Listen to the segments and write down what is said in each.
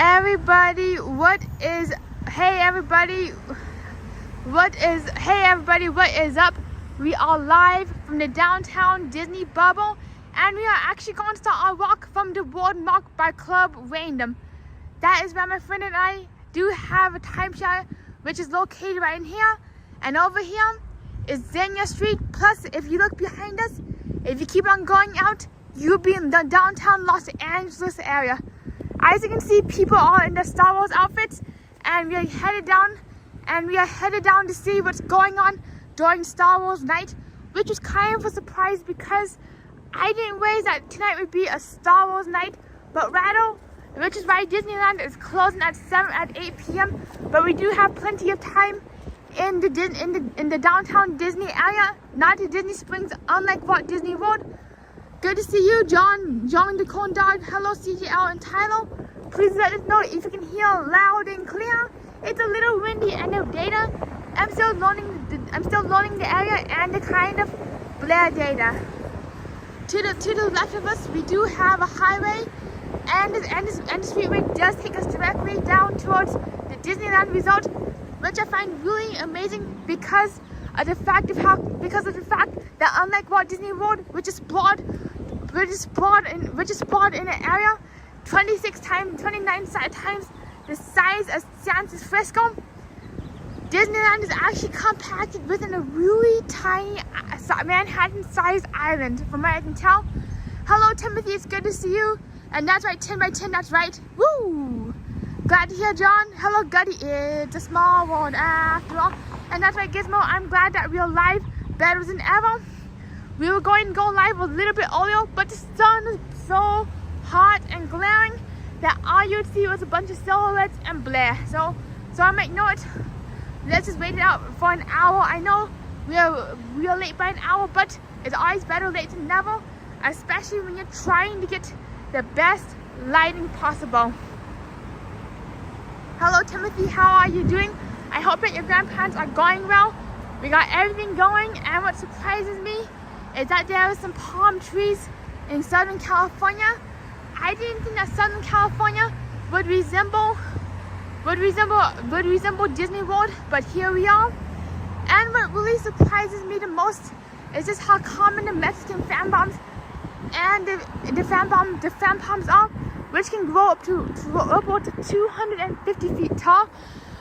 everybody, what is up? We are live from the downtown Disney bubble, and we are actually going to start our walk from the boardwalk by Club Random. That is where my friend and I do have a timeshare, which is located right in here, and over here is Xenia Street. Plus, if you look behind us, if you keep on going out, you'll be in the downtown Los Angeles area. As you can see, people are in their Star Wars outfits, and we are headed down to see what's going on during Star Wars night, which was kind of a surprise because I didn't realize that tonight would be a Star Wars night, but rather, which is why Disneyland is closing at 8 p.m. But we do have plenty of time in the downtown Disney area, not the Disney Springs, unlike Walt Disney World. Good to see you, John the Corn Dog. Hello, CGL and Tyler. Please let us know if you can hear loud and clear. It's a little windy and the data. I'm still learning the area and the kind of blare data. To the left of us, we do have a highway, and the streetway does take us directly down towards the Disneyland Resort, which I find really amazing because of the fact that unlike Walt Disney World, which is broad in an area 29 times the size of San Francisco, Disneyland is actually compacted within a really tiny Manhattan-sized island, from what I can tell. Hello, Timothy, it's good to see you. And that's right, 10 by 10, that's right. Woo! Glad to hear, John. Hello, Gutty. It's a small world after all. And that's right, Gizmo. I'm glad that we are live better than ever. We were going to go live a little bit earlier, but the sun is so hot and glaring that all you'd see was a bunch of silhouettes and blare. So I might know it. Let's just wait it out for an hour. I know we are late by an hour, but it's always better late than never, especially when you're trying to get the best lighting possible. Hello, Timothy. How are you doing? I hope that your grandparents are going well. We got everything going, and what surprises me is that there are some palm trees in Southern California. I didn't think that Southern California would resemble Disney World, but here we are. And what really surprises me the most is just how common the Mexican fan bombs and the fan palms are, which can grow up to 250 feet tall,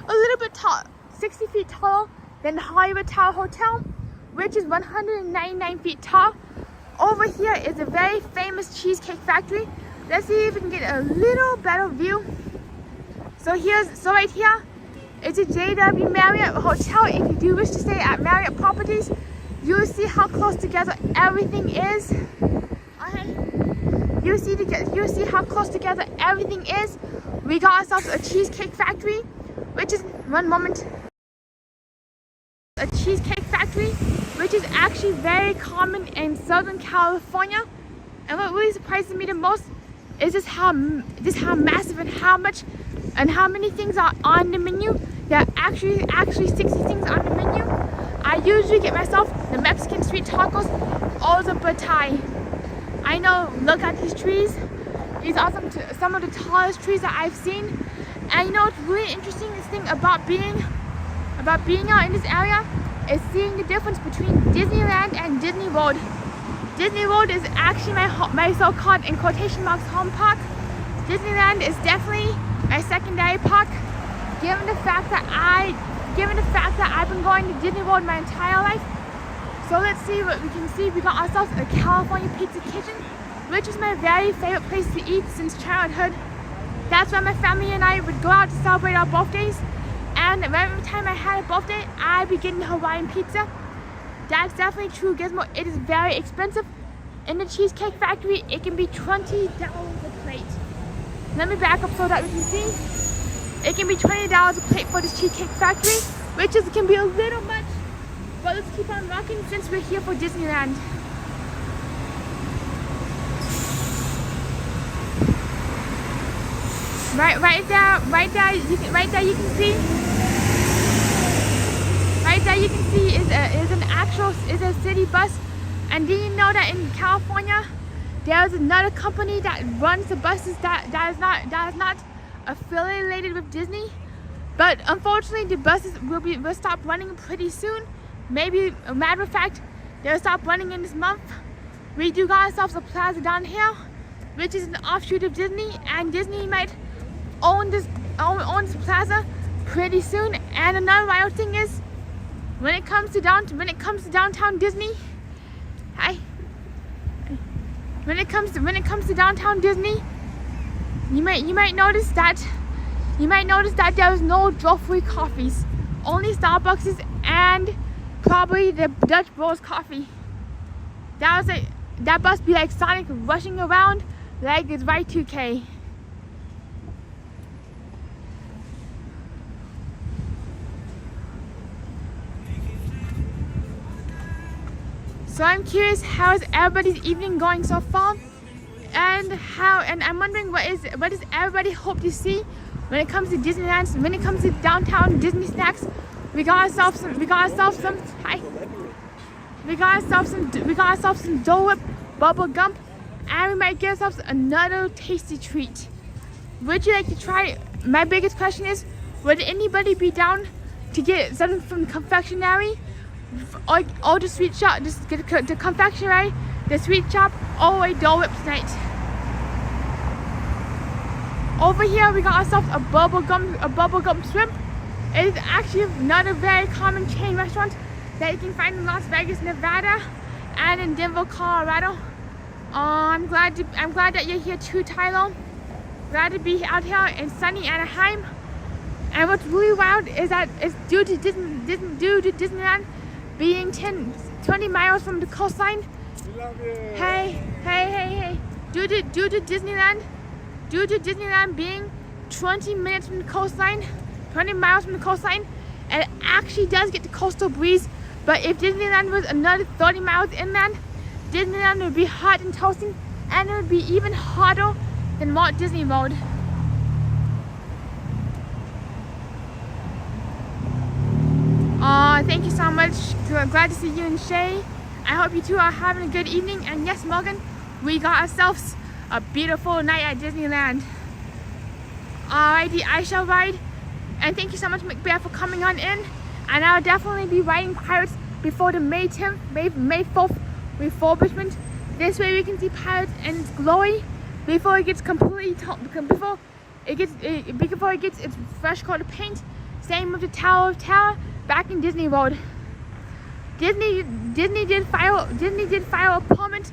a little bit tall, 60 feet taller than the Hollywood Tower Hotel, which is 199 feet tall. Over here is a very famous cheesecake factory. Let's see if we can get a little better view. So right here is a JW Marriott Hotel. If you do wish to stay at Marriott Properties, you'll see how close together everything is. You see how close together everything is. We got ourselves a cheesecake factory, which is actually very common in Southern California. And what really surprises me the most is just how massive and how many things are on the menu. There are actually 60 things on the menu. I usually get myself the Mexican street tacos or the batay. I know, look at these trees. These are some of the tallest trees that I've seen. And you know what's really interesting, this thing about being out in this area is seeing the difference between Disneyland and Disney World. Disney World is actually my so-called, in quotation marks, home park. Disneyland is definitely my secondary park, given the fact that I've been going to Disney World my entire life. So let's see what we can see. We got ourselves a California Pizza Kitchen, which is my very favorite place to eat since childhood. That's where my family and I would go out to celebrate our birthdays. And every time I had a birthday, I'd be getting Hawaiian pizza. That's definitely true, Gizmo. It is very expensive. In the Cheesecake Factory, it can be $20 a plate. Let me back up so that we can see. It can be $20 a plate for this Cheesecake Factory, which can be a little much. But let's keep on rocking since we're here for Disneyland. Right there you can see. Right there you can see is a city bus. And do you know that in California there's another company that runs the buses that is not affiliated with Disney. But unfortunately, the buses will stop running pretty soon. Maybe, a matter of fact, they'll stop running in this month. We do got ourselves a plaza down here, which is an offshoot of Disney, and Disney might own this plaza pretty soon. And another wild thing is, when it comes to downtown Disney, when it comes to downtown Disney, you might notice that there was no Joffrey coffees, only Starbucks and probably the Dutch Bros coffee. That must be like Sonic rushing around like it's Y2K. So I'm curious, how is everybody's evening going so far? And I'm wondering what does everybody hope to see when it comes to Disneyland, when it comes to downtown Disney snacks. We got ourselves some Dole Whip, bubble gum, and we might get ourselves another tasty treat. Would you like to try? My biggest question is, would anybody be down to get something from the confectionery, or the sweet shop? Just get the confectionery, the sweet shop, or a Dole Whip tonight. Over here we got ourselves a bubblegum shrimp. It is actually not a very common chain restaurant that you can find in Las Vegas, Nevada, and in Denver, Colorado. I'm glad that you're here too, Tyler. Glad to be out here in sunny Anaheim. And what's really wild is that it's due to Disneyland being 20 miles from the coastline. Hey. Due to Disneyland being 20 minutes from the coastline, 20 miles from the coastline, and it actually does get the coastal breeze. But if Disneyland was another 30 miles inland, Disneyland would be hot and toasting, and it would be even hotter than Walt Disney World. Thank you so much. Glad to see you and Shay. I hope you two are having a good evening. And yes, Morgan, we got ourselves a beautiful night at Disneyland. Alrighty, I shall ride. And thank you so much, McBear, for coming on in. And I'll definitely be riding Pirates before the May 4th refurbishment. This way we can see Pirates in its glory before it gets before it gets its fresh coat of paint. Same with the Tower of Terror back in Disney World. Disney did file a permit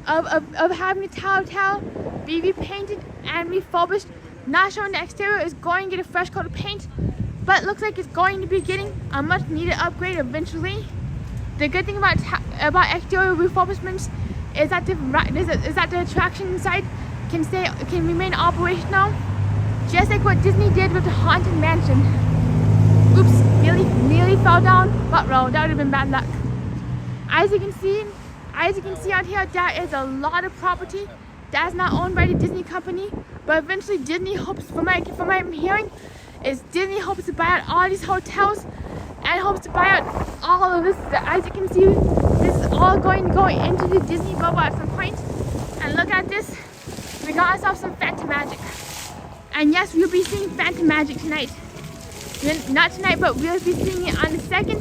of having the Tower of Terror be repainted and refurbished. Not sure when the exterior is going to get a fresh coat of paint, but it looks like it's going to be getting a much needed upgrade eventually. The good thing about exterior refurbishments is that the attraction inside can remain operational, just like what Disney did with the Haunted Mansion. Oops, nearly fell down, but roll, that would have been bad luck. As you can see out here, there is a lot of property that is not owned by the Disney company, but eventually Disney hopes, from what I'm hearing, is Disney hopes to buy out all these hotels and hopes to buy out all of this. As you can see, this is all going to go into the Disney bubble at some point. And look at this, we got ourselves some Phantom Magic. And yes, we'll be seeing Phantom Magic tonight. Not tonight, but we'll be seeing it on the 2nd.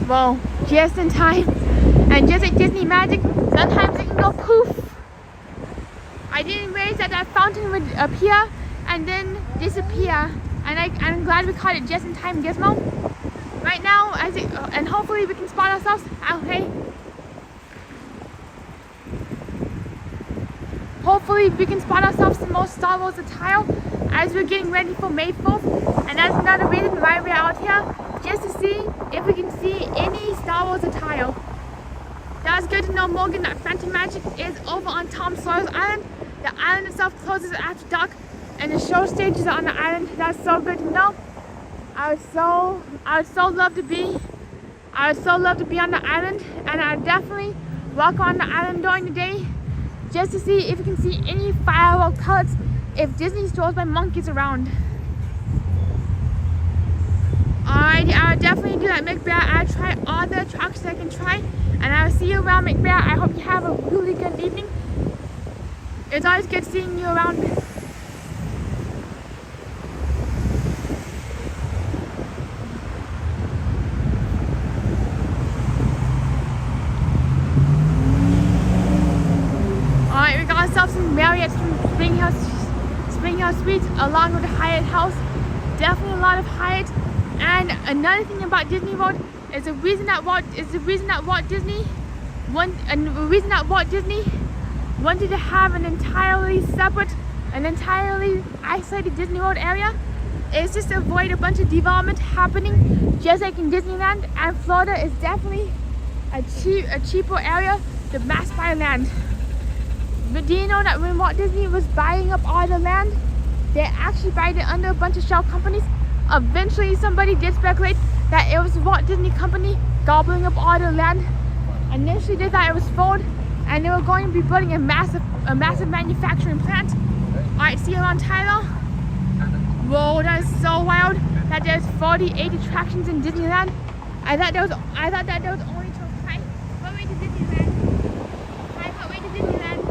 Well, just in time. And just like Disney Magic, sometimes it can go poof. I didn't realize that fountain would appear and then disappear. And I'm glad we caught it just in time, Gizmo. Right now, and hopefully we can spot ourselves. Okay. Hopefully we can spot ourselves the most Star Wars attire as we're getting ready for May 4th. And that's another reason why we're out here, just to see if we can see any Star Wars attire. That's good to know, Morgan, that Phantom Magic is over on Tom Sawyer's Island. The island itself closes after dark, and the show stages are on the island. That's so good to know. I would so love to be on the island, and I'd definitely walk on the island during the day just to see if you can see any firework pellets if Disney stores my monkeys around. Alrighty, I'll definitely do that, McBear. I'll try all the attractions I can try, and I'll see you around, McBear. I hope you have a really good evening. It's always good seeing you around. Alright, we got ourselves some Marriott's from Spring Hill Suites along with the Hyatt House. Definitely a lot of Hyatt. And another thing about Disney World is the reason that Walt Disney wanted to have an entirely separate, an entirely isolated Disney World area is just to avoid a bunch of development happening, just like in Disneyland. And Florida is definitely a cheaper area to mass buy land. But do you know that when Walt Disney was buying up all the land, they actually bought it under a bunch of shell companies? Eventually, somebody did speculate that it was the Walt Disney Company gobbling up all the land. Initially, they thought it was Ford, and they were going to be building a massive manufacturing plant. Alright, see you around Tyler. Whoa, that is so wild that there's 48 attractions in Disneyland. I thought that there was only 12. Hi, what way to Disneyland? Hi, what way to Disneyland?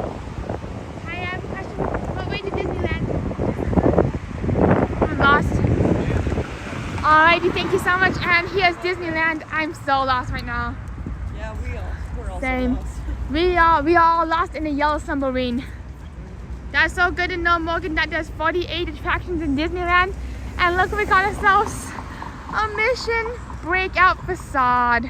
Hi, I have a question. What way to Disneyland? I'm lost. Alrighty, thank you so much. And here's Disneyland. I'm so lost right now. Yeah, we're all Same. lost. We are all lost in a yellow submarine. That's so good to know, Morgan, that there's 48 attractions in Disneyland. And look, we got ourselves a Mission Breakout facade.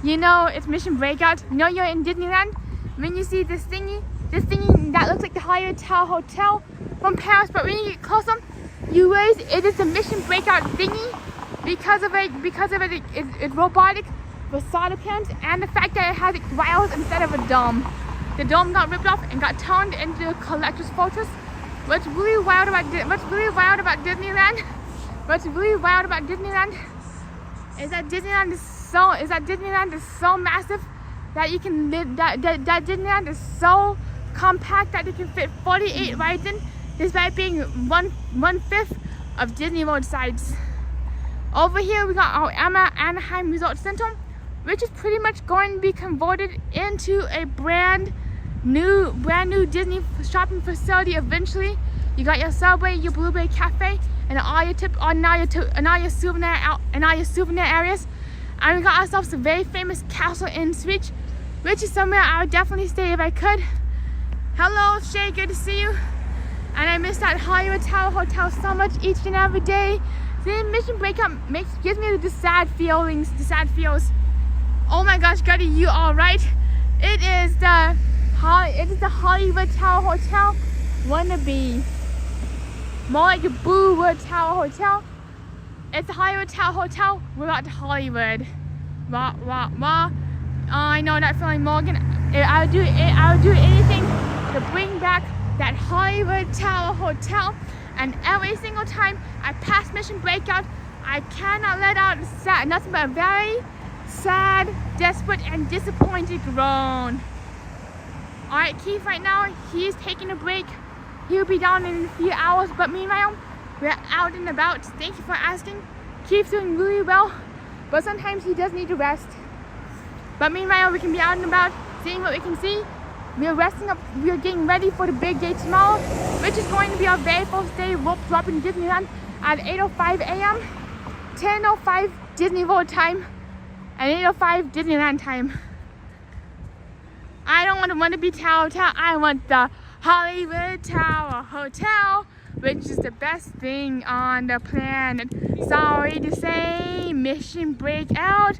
You know, it's Mission Breakout. You know you're in Disneyland when you see this thingy that looks like the Hyatt Hotel from Paris, but when you get closer, you realize it is the Mission Breakout thingy because of its robotic facade appearance and the fact that it has rails instead of a dome. The dome got ripped off and got turned into a collector's fortress. What's really wild about Disneyland is that Disneyland is so massive that you can live. That Disneyland is so compact that you can fit 48 rides in, despite being one fifth of Disney World size. Over here we got our Anaheim Resort Center, which is pretty much going to be converted into a brand new Disney shopping facility eventually. You got your Subway, your Blueberry Cafe, and all your souvenir areas. And we got ourselves a very famous Castle Inn Suite, which is somewhere I would definitely stay if I could. Hello, Shay, good to see you. And I miss that Hollywood Tower Hotel so much each and every day. The Mission Breakout gives me the sad feels. Oh my gosh, Gutty, you all right? It is the Hollywood Tower Hotel wannabe. More like a Boowood Tower Hotel. It's the Hollywood Tower Hotel without the Hollywood. Wah wah wah. I know that feeling, Morgan. I would do anything to bring back that Hollywood Tower Hotel. And every single time I pass Mission Breakout, I cannot let out nothing but a very sad, desperate, and disappointed groan. Alright, Keith right now, he's taking a break. He'll be down in a few hours, but meanwhile, we're out and about. Thank you for asking. Keith's doing really well, but sometimes he does need to rest. But meanwhile, we can be out and about, seeing what we can see. We're resting up, we're getting ready for the big day tomorrow, which is going to be our very first day rope drop in Disneyland at 8:05 a.m., 10:05 Disney World time, and 8:05 Disneyland time. I don't want the wannabe Tower Hotel, I want the Hollywood Tower Hotel, which is the best thing on the planet. Sorry to say, Mission Breakout,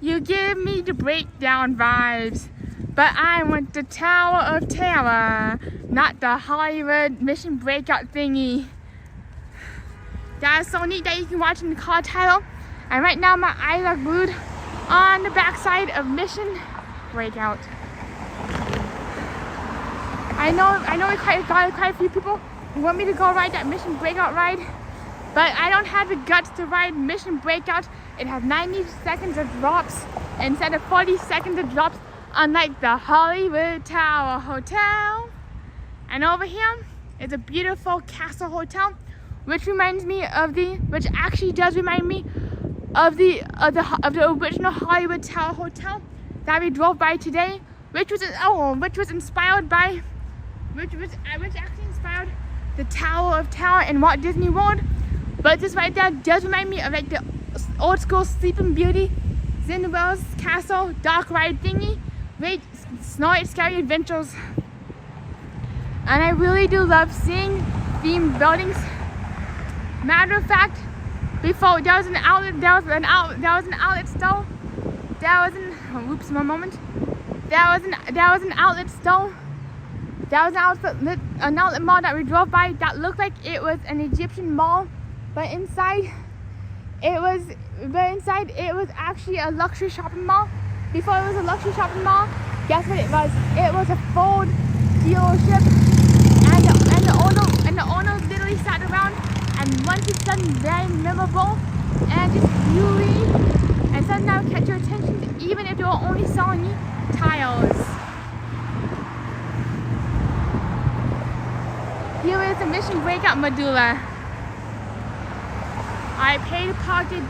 you give me the breakdown vibes. But I want the Tower of Terror, not the Hollywood Mission Breakout thingy. That is so neat that you can watch in the car title. And right now my eyes are glued on the backside of Mission Breakout. I know we got quite a few people who want me to go ride that Mission Breakout ride, but I don't have the guts to ride Mission Breakout. It has 90 seconds of drops instead of 40 seconds of drops, unlike the Hollywood Tower Hotel. And over here It's a beautiful castle hotel, which reminds me of which actually does remind me of the original Hollywood Tower Hotel that we drove by today, which actually inspired the Tower of Terror in Walt Disney World. But this right there does remind me of like the old school Sleeping Beauty, Cinderella's castle, dark ride thingy, great Snowy Scary Adventures. And I really do love seeing themed buildings. Matter of fact, before there was an outlet store. There was an outlet mall that we drove by that looked like it was an Egyptian mall, but inside it was actually a luxury shopping mall. Before it was a luxury shopping mall, guess what it was? It was a Ford dealership, and the owner literally sat around and wanted something very memorable and just beauty and something that would catch your attention, even if they were only selling you tiles. Here is the Mission Breakout Medulla. I paid to park. They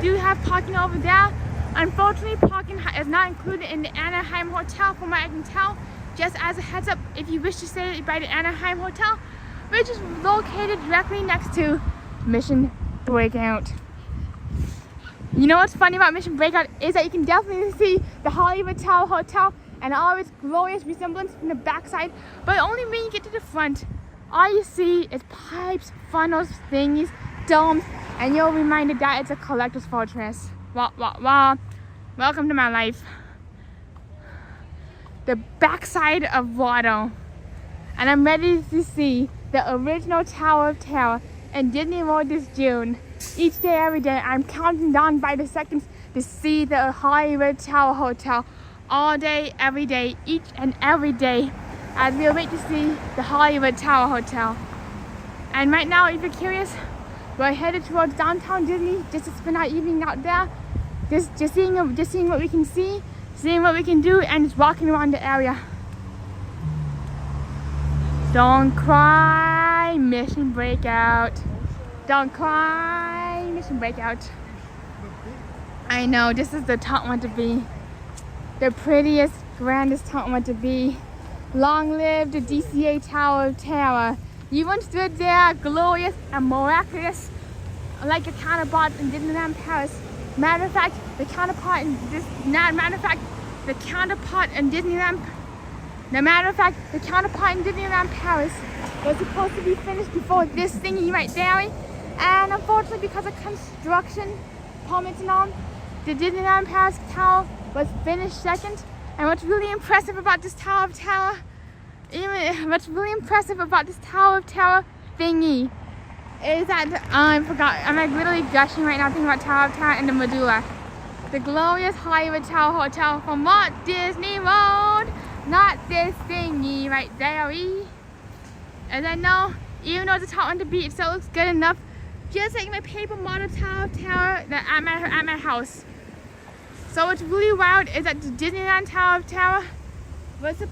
do have parking over there. Unfortunately, parking is not included in the Anaheim Hotel from what I can tell. Just as a heads up, if you wish to stay by the Anaheim Hotel, which is located directly next to Mission Breakout. You know what's funny about Mission Breakout is that you can definitely see the Hollywood Tower Hotel and all its glorious resemblance from the backside, but only when you get to the front, all you see is pipes, funnels, thingies, domes, and you're reminded that it's a collector's fortress. Wow. Welcome to my life. The backside of water. And I'm ready to see the original Tower of Terror in Disney World this June. Each day, every day, I'm counting down by the seconds to see the Hollywood Tower Hotel all day, every day, each and every day, as we wait to see the Hollywood Tower Hotel. And right now, if you're curious, we're headed towards downtown Disney just to spend our evening out there, just seeing what we can see, seeing what we can do, and just walking around the area. Don't cry, Mission Breakout. Don't cry, Mission Breakout. I know, this is the top one to be. The prettiest, grandest top one to be. Long live the DCA Tower of Terror. You once stood there, glorious and miraculous, like your counterparts in Disneyland Paris. Matter of fact, the counterpart in Disneyland Paris was supposed to be finished before this thingy right there. And unfortunately, because of construction permits and all, the Disneyland Paris Tower was finished second. And what's really impressive about this Tower of Terror, thingy, is that I'm like literally gushing right now thinking about Tower of Terror and the Medulla. The glorious Hollywood Tower Hotel from Walt Disney World. Not this thingy right there. As I know, even though it's a top one to be, it still looks good enough. Just like my paper model Tower of Terror at my house. So what's really wild is that the Disneyland Tower of Terror was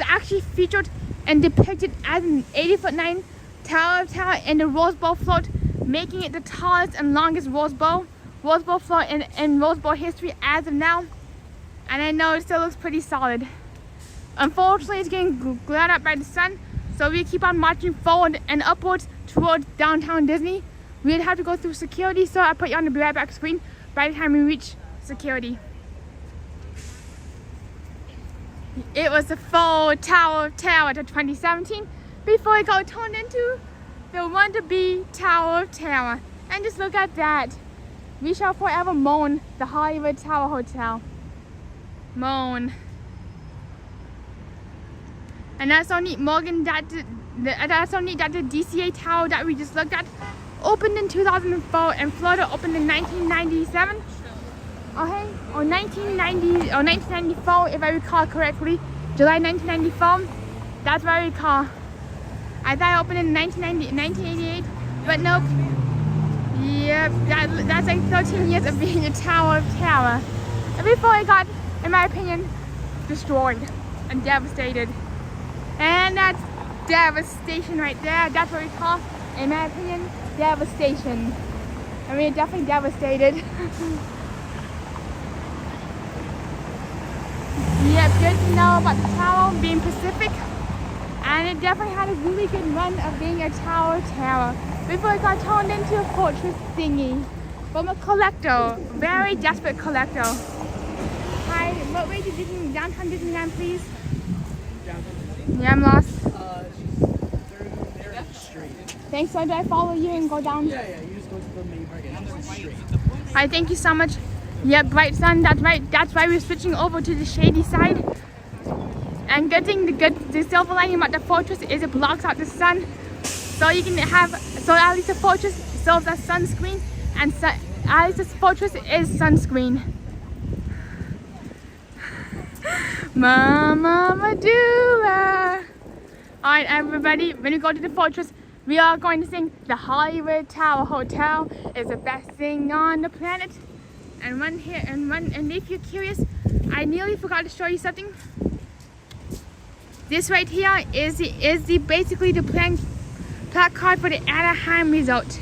actually featured and depicted as an 80'9" Tower of Terror in the Rose Bowl float, making it the tallest and longest Rose Bowl float in Rose Bowl history as of now. And I know it still looks pretty solid. Unfortunately, it's getting glared up by the sun, so we keep on marching forward and upwards towards downtown Disney. We'd have to go through security, so I'll put you on the be right back screen by the time we reach security. It was the full Tower of Terror to 2017 before it got turned into the one-to-be Tower of Terror. And just look at that. We shall forever mourn the Hollywood Tower Hotel. Moan. And that's so neat, Morgan, that's so neat that the DCA Tower that we just looked at opened in 2004 and Florida opened in 1997. Okay, or 1994 if I recall correctly. July 1994. That's what I recall. I thought it opened in 1988, but nope. Yep, that's like 13 years of being a Tower of Terror. And before it got, in my opinion, destroyed and devastated. And that's devastation right there. That's what we call, in my opinion, devastation. I mean, definitely devastated. Yep, good to know about the tower being Pacific. And it definitely had a really good run of being a tower before it got turned into a fortress thingy. From a collector, very desperate collector. Hi, what way to downtown Disneyland, please? Yeah, I'm lost. Thanks, so do I follow you and go down? Yeah, you just go to the main park and straight. Alright, thank you so much. Yep, bright sun, that's right. That's why we're switching over to the shady side. And good thing, the silver lining about the fortress is it blocks out the sun. So you can have, so at least the fortress serves as sunscreen, and at least this fortress is sunscreen. Mama Medulla. Alright everybody, when we go to the fortress, we are going to sing the Hollywood Tower Hotel is the best thing on the planet. And and if you're curious, I nearly forgot to show you something. This right here is basically the placard for the Anaheim Resort.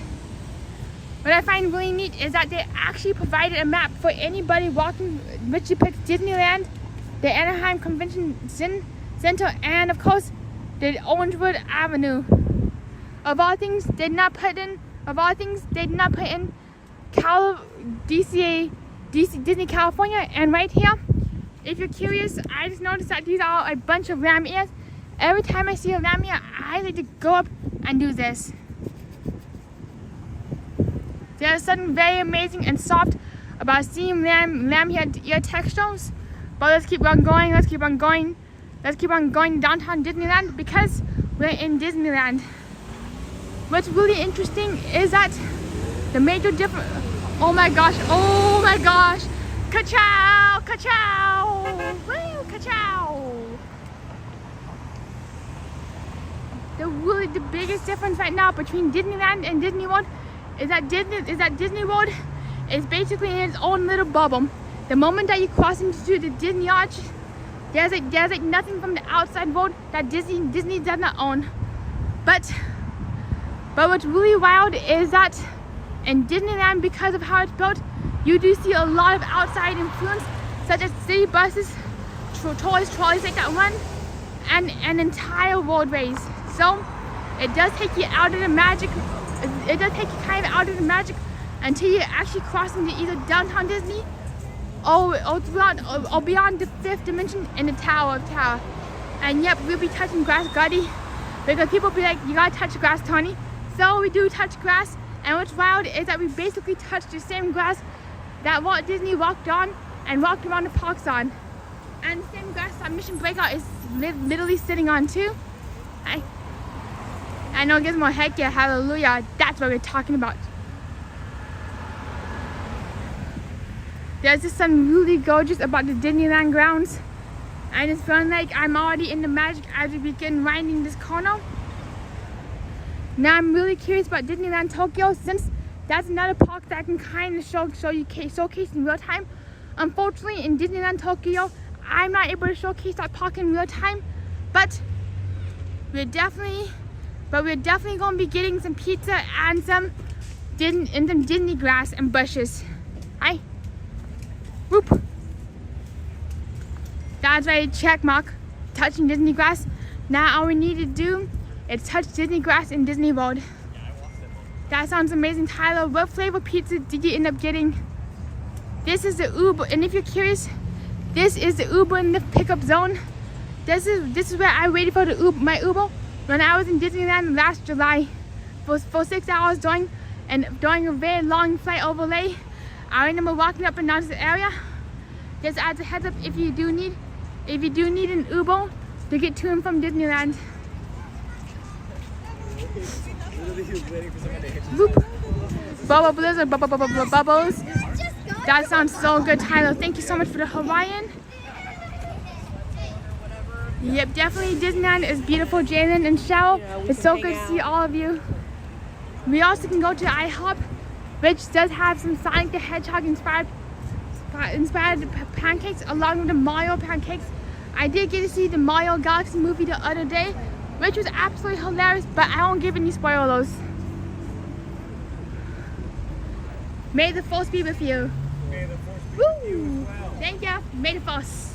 What I find really neat is that they actually provided a map for anybody walking which depicts Disneyland, the Anaheim Convention Center, and of course the Orangewood Avenue. Of all things, they did not put in Disney California. And right here, if you're curious, I just noticed that these are a bunch of ram ears. Every time I see a ram ear, I like to go up and do this. There's something very amazing and soft about seeing ram ear textures. But let's keep on going. Let's keep on going downtown Disneyland because we're in Disneyland. What's really interesting is that the major difference. Oh my gosh! Ka-chow! Ka-chow! Woo! Ka-chow! The biggest difference right now between Disneyland and Disney World is that Disney World is basically in its own little bubble. The moment that you cross into the Disney Arch, there's like nothing from the outside world that Disney does not own. But what's really wild is that in Disneyland, because of how it's built, you do see a lot of outside influence, such as city buses, trolleys like that run, and entire roadways. So it does take you out of the magic. It does take you kind of out of the magic until you actually cross into either downtown Disney or beyond the fifth dimension in the Tower of Terror. And yep, we'll be touching grass, Gutty, because people be like, you gotta touch grass, Tony. So we do touch grass, and what's wild is that we basically touched the same grass that Walt Disney walked on and walked around the parks on. And the same grass that Mission Breakout is literally sitting on too. I know, Gizmo, heck yeah, hallelujah, that's what we're talking about. There's just something really gorgeous about the Disneyland grounds. I just feel like I'm already in the magic as we begin winding this corner. Now I'm really curious about Disneyland Tokyo, since that's another park that I can kind of showcase in real time. Unfortunately, in Disneyland Tokyo, I'm not able to showcase that park in real time, but we're definitely going to be getting some pizza and some Disney grass and bushes. Hi. Whoop. That's right, check mark. Touching Disney grass. Now all we need to do is touch Disney grass in Disney World. That sounds amazing, Tyler. What flavor pizza did you end up getting? This is the Uber, and if you're curious, this is the Uber in the pickup zone. This is where I waited for my Uber when I was in Disneyland last July for 6 hours during a very long flight overlay. I remember walking up and down to the area. Just as a heads up, if you do need an Uber to get to and from Disneyland. Whoop. Bubble Blizzard, bubbles. That sounds so good, Tyler. Thank you so much for the Hawaiian. Yep, definitely Disneyland is beautiful, Jalen and Shell. It's so good to see all of you. We also can go to IHOP, which does have some Sonic the Hedgehog inspired pancakes along with the Mario pancakes. I did get to see the Mario Galaxy movie the other day, which was absolutely hilarious, but I won't give any spoilers. May the force be with you. May the force be with you as well. Thank you. May the force.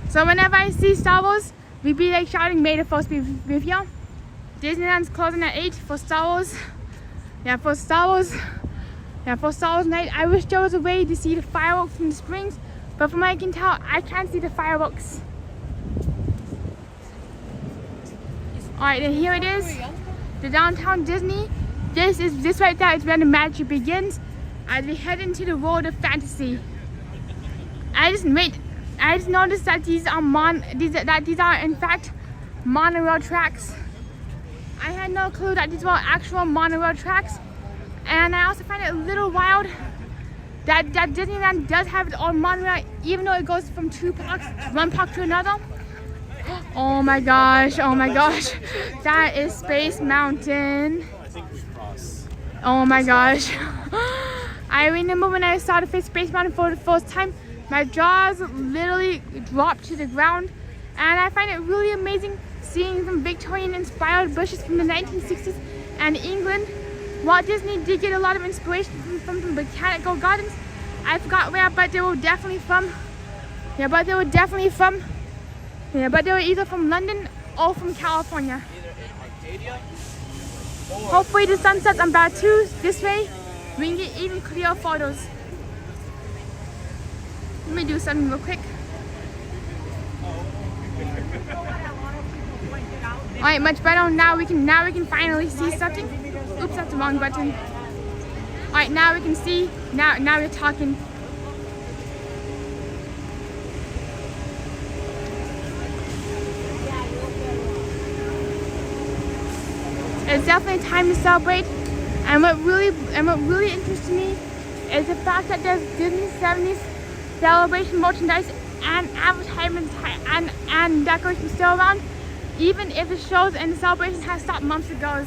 So whenever I see Star Wars, we be like shouting, "May the force be with you." Disneyland's closing at 8 for Star Wars. Yeah, for Star Wars. Yeah, for Star Wars night. I wish there was a way to see the fireworks from the springs, but from what I can tell, I can't see the fireworks. Alright, and here it is. The downtown Disney. This right there is where the magic begins as we head into the world of fantasy. I just noticed that these are in fact monorail tracks. I had no clue that these were actual monorail tracks, and I also find it a little wild that Disneyland does have its own monorail, even though it goes from one park to another. Oh my gosh! Oh my gosh! That is Space Mountain. I think we cross. Oh my gosh! I remember when I saw the Space Mountain for the first time, my jaws literally dropped to the ground, and I find it really amazing seeing some Victorian-inspired bushes from the 1960s and England. Walt Disney did get a lot of inspiration from some botanical gardens. I forgot where, but they were definitely from. Yeah, but they were definitely from. Yeah, but they were either from London or from California. Hopefully the sun sets on Batu this way. We can get even clearer photos. Let me do something real quick. Alright, much better. Now we can finally see something. Oops, that's the wrong button. Alright, now we can see. Now we're talking. It's definitely time to celebrate. And what really interests me is the fact that there's Disney 70s celebration merchandise and advertisements and decorations still around, even if the shows and the celebrations have stopped months ago.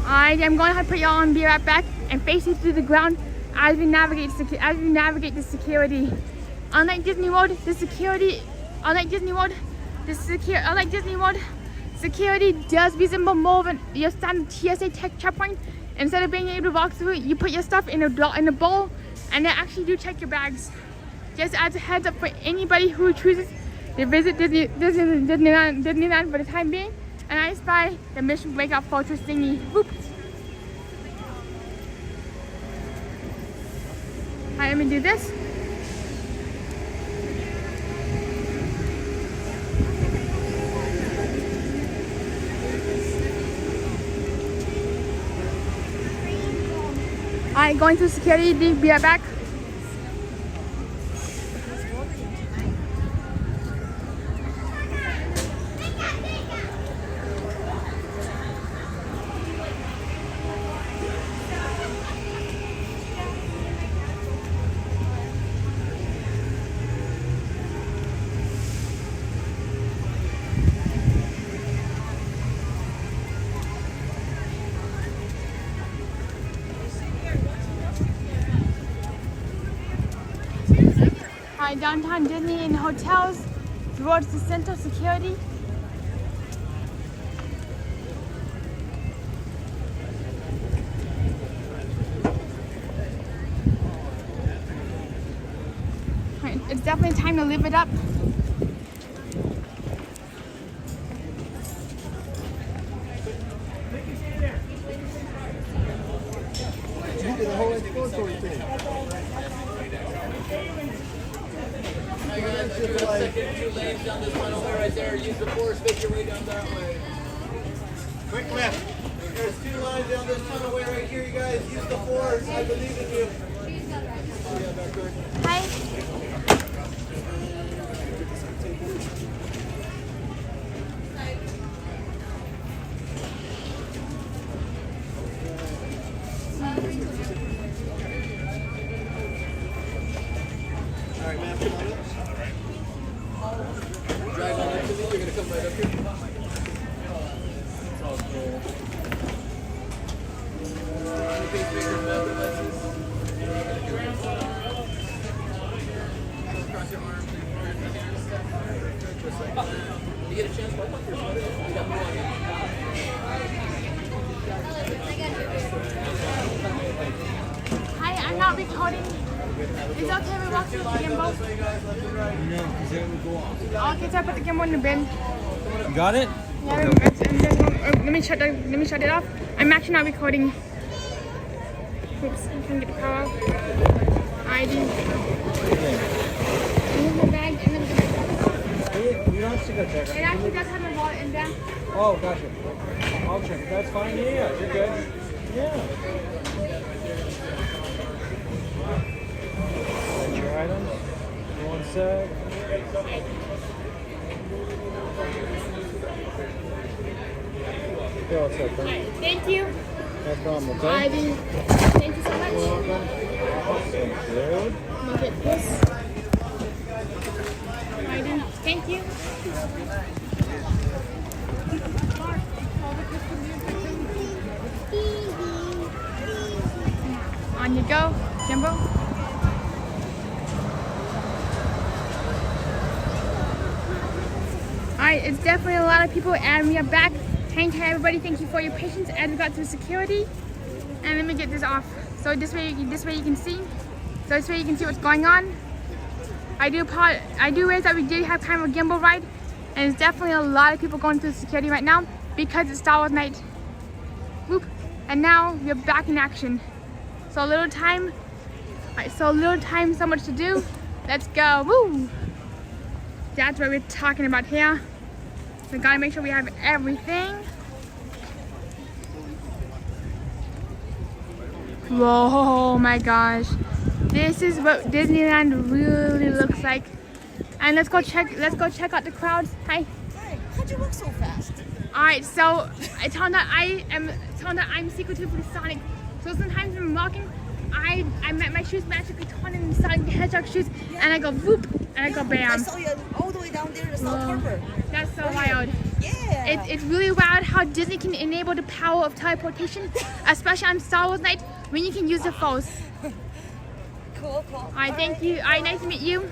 I'm going to have to put y'all on, be right back, and face you through the ground as we navigate the security. Unlike Disney World, security does resemble more of your standard TSA checkpoint. Instead of being able to walk through, you put your stuff in a bowl, and they actually do check your bags. Just as a heads up for anybody who chooses to visit Disneyland for the time being. And I spy the Mission Breakout Fortress thingy. Whoop. Alright, let me do this. Alright, going through security, be right back. Downtown Disney and hotels towards the center security. Right, it's definitely time to live it up. You did the whole exploratory thing. Second, 2 lanes down this tunnel right there. Use the force, make your way down that way. Quick left. There's 2 lines down this tunnelway right here, you guys. Use the force. I believe in you. Hi. All right, ma'am, come on up. Drive on up to me. You're going to come right up here. It's all cool. Anything bigger, ma'am? your arms and your hands. Just like that. You get a chance, wipe off your sweater. You got blue on you. Hi, I'm not recording. Is it okay if we walk through the gimbal? No, because that would go off. Okay, so I put the gimbal in the bin. You got it? Yeah, let me shut it off. I'm actually not recording. Oops, I'm trying to get the power off. ID. Move my bag and then You don't have to go check it actually does have my wallet in there. Oh, gotcha. I'll check it. That's fine. Yeah, you're good. Yeah. That's your items. One sec. Okay, what's up, man? Thank you. No problem, okay? ID. Thank you so much. Welcome. Awesome, dude. Look at this. ID. Thank you. On you go, Jimbo. Alright, it's definitely a lot of people and we are back. Hey everybody, thank you for your patience as we got through security. And let me get this off. So this way you can see. So this way you can see what's going on. I do realize that we did have kind of a gimbal ride. And it's definitely a lot of people going through security right now because it's Star Wars night. Whoop. And now we're back in action. So little time, so much to do. Let's go, woo! That's what we're talking about here. We gotta make sure we have everything. Whoa, oh my gosh. This is what Disneyland really looks like. And let's go check out the crowds. Hi. Hi, how'd you walk so fast? Alright, so I found that I'm secretively Sonic. So sometimes when I'm walking, I met my shoes magically torn in Sonic the Hedgehog shoes, and I go whoop, and I go I bam. saw you all the way down there to South Harbor. That's so wild. Yeah. It's really wild how Disney can enable the power of teleportation, especially on Star Wars night when you can use the Force. Cool. Alright, thank you. Alright, nice to meet you.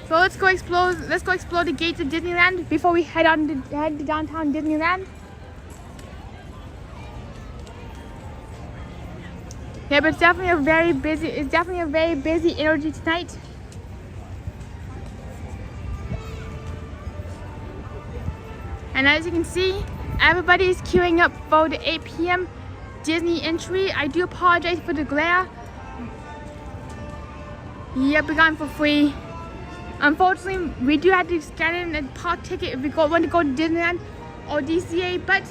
So let's go explore the gates of Disneyland before we head to downtown Disneyland. Yeah, but it's definitely a very busy energy tonight. And as you can see, everybody is queuing up for the 8 p.m. Disney entry. I do apologize for the glare. Yep, we're going for free. Unfortunately, we do have to scan in a park ticket if we want to go to Disneyland or DCA, but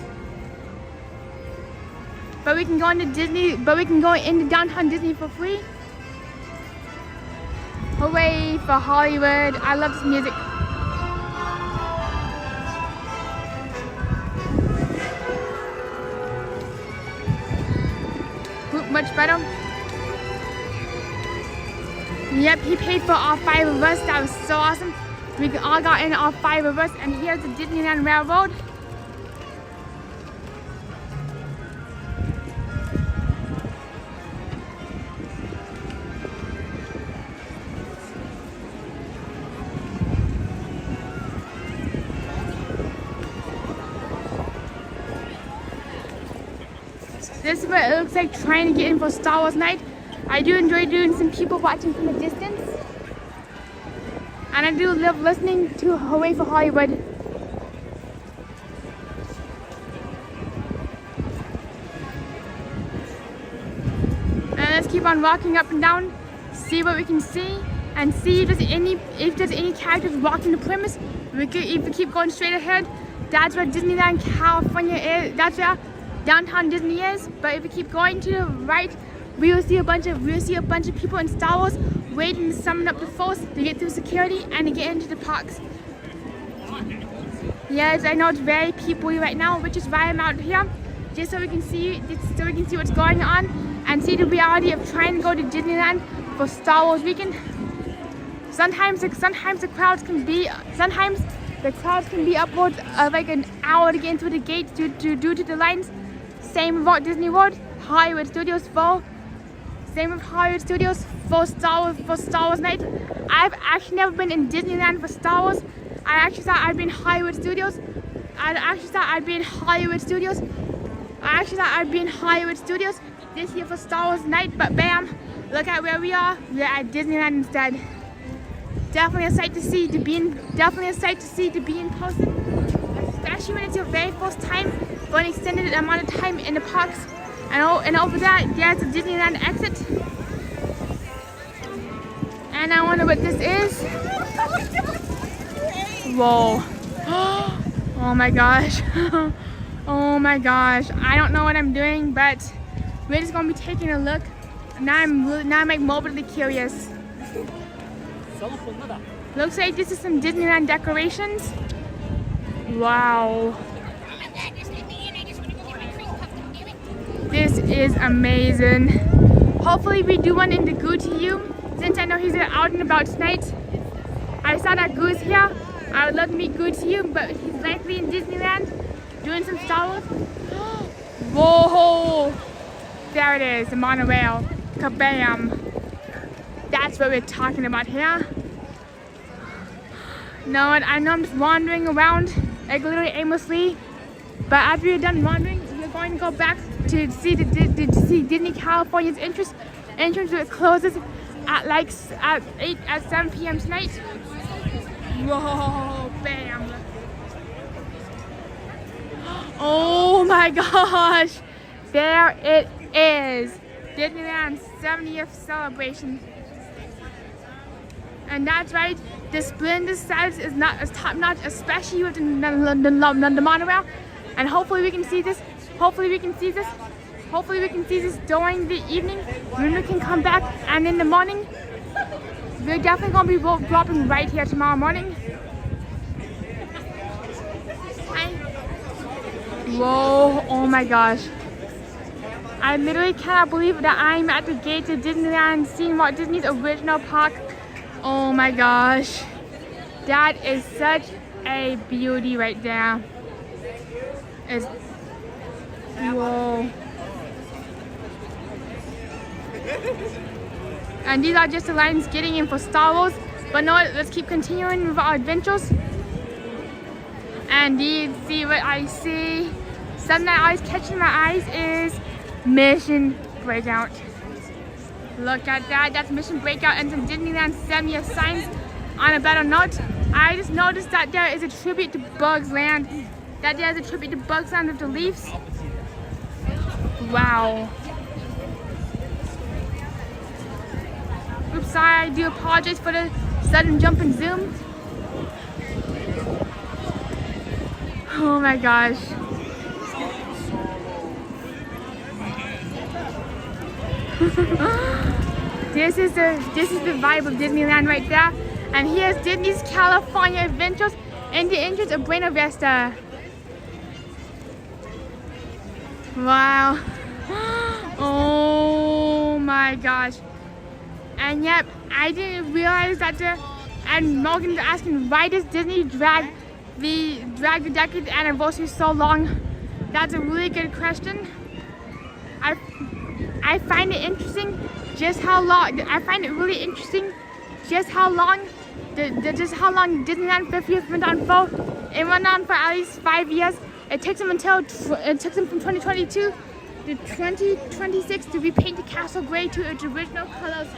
we can go into downtown Disney for free. Hooray for Hollywood. I love this music. Oop, much better. Yep, he paid for all 5 of us. That was so awesome. We all got in, all 5 of us, and here's the Disneyland Railroad. This is what it looks like trying to get in for Star Wars night. I do enjoy doing some people watching from a distance. And I do love listening to Hooray for Hollywood. And let's keep on walking up and down, see what we can see, and see if there's any characters walking the premise. If we keep going straight ahead, that's where Disneyland California is. That's where downtown Disney is. But if we keep going to the right, we will see a bunch of people in Star Wars waiting to summon up the Force to get through security and to get into the parks. Yes, I know it's very people-y right now, which is why I'm out here, just so we can see what's going on and see the reality of trying to go to Disneyland for Star Wars weekend. Sometimes the crowds can be upwards of like an hour to get into the gates due to the lines. Same with Walt Disney World. Hollywood Studios full. Same with Hollywood Studios for Star Wars night. I've actually never been in Disneyland for Star Wars. I actually thought I'd be in Hollywood Studios. This year for Star Wars night, but bam, look at where we are. We're at Disneyland instead. Definitely a sight to see to be in person, especially when it's your very first time for an extended amount of time in the parks. And over there, there's the Disneyland exit. And I wonder what this is. Whoa. Oh my gosh. Oh my gosh. I don't know what I'm doing, but we're just gonna be taking a look. Now I'm like morbidly curious. Looks like this is some Disneyland decorations. Wow. This is amazing. Hopefully we do one in the Goo to you, since I know he's out and about tonight. I saw that Goo's here. I would love to meet Goo to you, but he's likely in Disneyland doing some Star Wars. Whoa! There it is, the monorail. Kabam! That's what we're talking about here. No, I know I'm just wandering around like literally aimlessly, but after we're done wandering, we're going to go back to see see Disney California's entrance, which closes at 7 p.m. tonight. Whoa, bam. Oh my gosh. There it is. Disneyland's 70th celebration. And that's right, the splendid size is not as top notch, especially with the monorail. And hopefully we can see this. Hopefully we can see this during the evening when we can come back. And in the morning, we're definitely going to be dropping right here tomorrow morning. Whoa, oh my gosh. I literally cannot believe that I'm at the gates of Disneyland seeing Walt Disney's original park. Oh my gosh. That is such a beauty right there. Whoa. And these are just the lines getting in for Star Wars. But no, let's keep continuing with our adventures. And you see what I see. Something that always catching my eyes is Mission Breakout. Look at that. That's Mission Breakout and some Disneyland 70th signs. On a better note, I just noticed that there is a tribute to Bugs Land. With the Leafs. Wow. Oops, sorry, I do apologize for the sudden jump and zoom. Oh my gosh. This is the vibe of Disneyland right there. And here's Disney's California Adventures and the entrance of Buena Vista. Wow. Oh my gosh. And yep, I didn't realize that and Morgan's asking, why does Disney drag the decade anniversary so long? That's a really good question. I find it interesting just how long Disneyland 50th went on for. It went on for at least 5 years. It took them from 2022 to 2026 to repaint the castle gray to its original colors.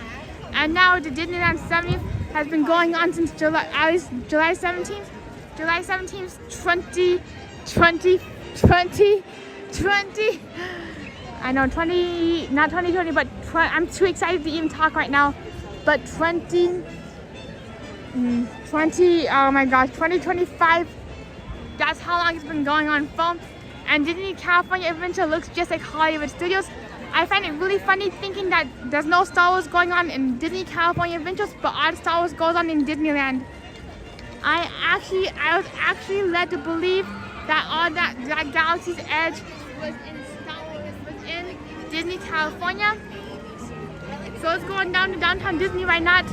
And now the Disneyland 70th has been going on since July 17th. July 17th, 2020. I know not 2020, but I'm too excited to even talk right now. But 2025, that's how long it's been going on for. And Disney California Adventure looks just like Hollywood Studios. I find it really funny thinking that there's no Star Wars going on in Disney California Adventures, but all Star Wars goes on in Disneyland. I was actually led to believe that all that Galaxy's Edge was in Disney California. So it's going down to downtown Disney right now.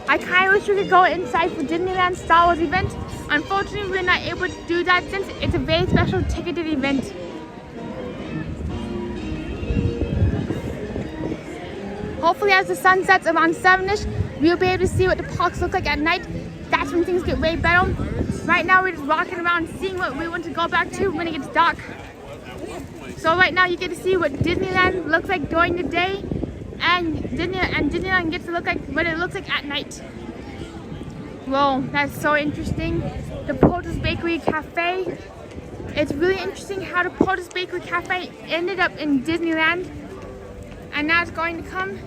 I kind of wish we could go inside for Disneyland Star Wars event. Unfortunately, we're not able to do that since it's a very special ticketed event. hopefully as the sun sets around 7ish, we'll be able to see what the parks look like at night. That's when things get way better. Right now we're just walking around seeing what we want to go back to when it gets dark. So right now you get to see what Disneyland looks like during the day, and Disneyland gets to look like what it looks like at night. Whoa, that's so interesting. The Porter's Bakery Cafe. It's really interesting how the Porter's Bakery Cafe ended up in Disneyland, and now it's going to come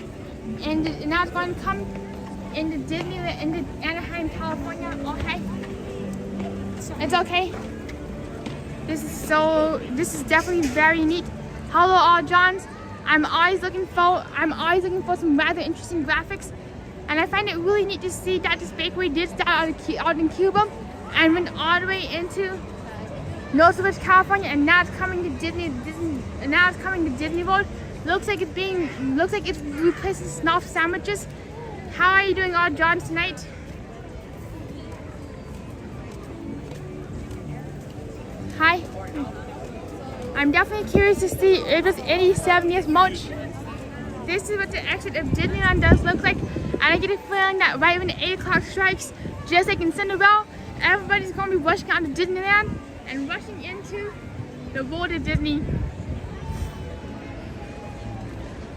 into Disneyland, into Anaheim, California. Okay, it's okay. This is definitely very neat. Hello, all Johns. I'm always looking for some rather interesting graphics, and I find it really neat to see that this bakery did start out in Cuba and went all the way into Northwest California, and now it's coming to Disney World. Looks like it's replacing snuff sandwiches. How are you doing, all Johns, tonight? Hi. I'm definitely curious to see if there's any 70th March. This is what the exit of Disneyland does look like, and I get a feeling that right when 8 o'clock strikes, just like in Cinderella, everybody's going to be rushing out to Disneyland and rushing into the world of Disney.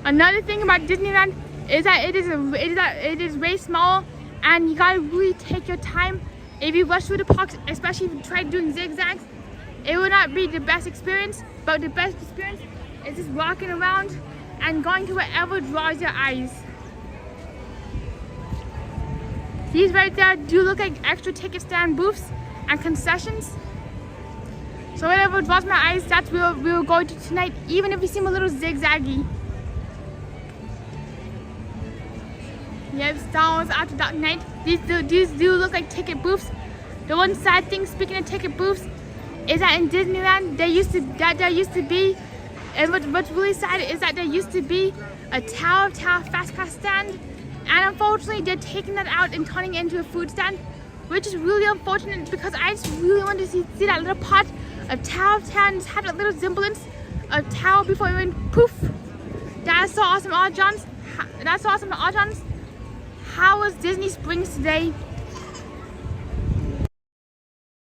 Another thing about Disneyland is that it is way small, and you gotta really take your time. If you rush through the parks, especially if you try doing zigzags, it will not be the best experience. But the best experience is just walking around and going to wherever draws your eyes. These right there do look like extra ticket stand booths and concessions. So whatever draws my eyes, that's where we'll go to tonight, even if we seem a little zigzaggy. Yep, Star Wars After Dark Night. These do look like ticket booths. The one sad thing, speaking of ticket booths, is that in Disneyland there used to be, and what's really sad is that there used to be a Tower Fast Pass stand, and unfortunately they're taking that out and turning it into a food stand, which is really unfortunate because I just really want to see that little part of Tower of Town just had that little semblance of Tower before it went poof. That's so awesome, all Johns. That's so awesome, all Johns. How was Disney Springs today?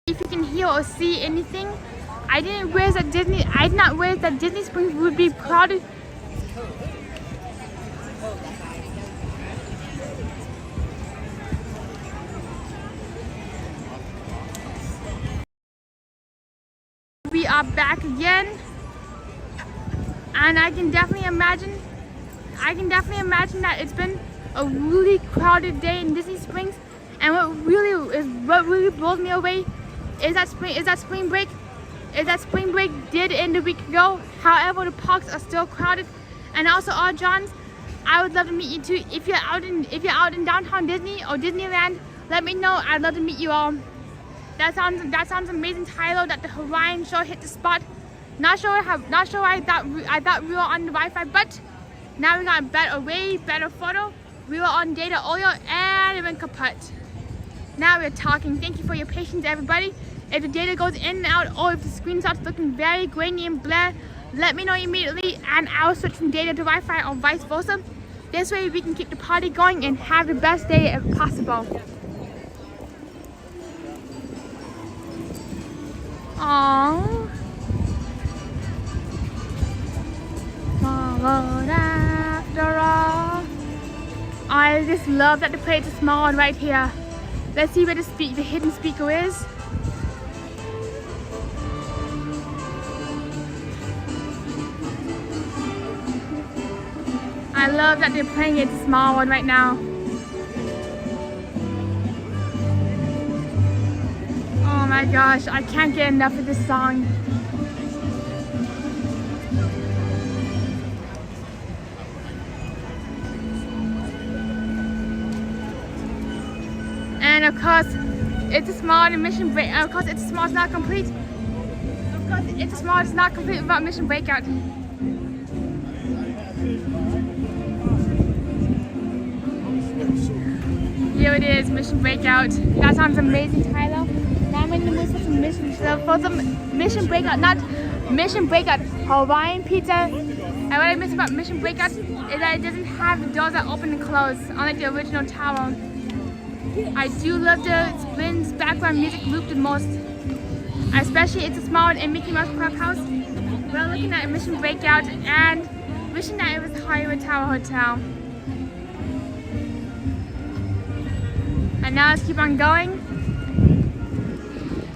If you can hear or see anything, I did not realize that Disney Springs would be crowded. We are back again, and I can definitely imagine that it's been a really crowded day in Disney Springs, and what really blows me away is that spring break did end a week ago. However, the parks are still crowded. And also, all Johns, I would love to meet you too. If you're out in downtown Disney or Disneyland, let me know. I'd love to meet you all. That sounds amazing, Tyler. That the Hawaiian show hit the spot. Not sure I thought we were on the Wi-Fi, but now we got a way better photo. We were on data earlier and it went kaput. Now we're talking. Thank you for your patience, everybody. If the data goes in and out, or if the screen starts looking very grainy and blurred, let me know immediately, and I'll switch from data to Wi-Fi or vice versa. This way we can keep the party going and have the best day if possible. Aww. Followed after all. I just love that the plates are small right here. Let's see where the hidden speaker is. I love that they're playing it, the small one right now. Oh my gosh, I can't get enough of this song. And of course, it's a small mission break. Of course, it's a small, it's not complete. Of course, it's a small, it's not complete without mission breakout. Here it is, mission breakout. That sounds amazing, Tyler. Now I'm in the mood for some mission breakout, not mission breakout, Hawaiian pizza what I miss about Mission Breakout is that it doesn't have the doors that open and close, unlike the original tower. I do love the Splin's background music loop the most, especially It's a Small World and Mickey Mouse Clubhouse. We're looking at Mission Breakout and wishing that it was Hollywood Tower Hotel. And now let's keep on going.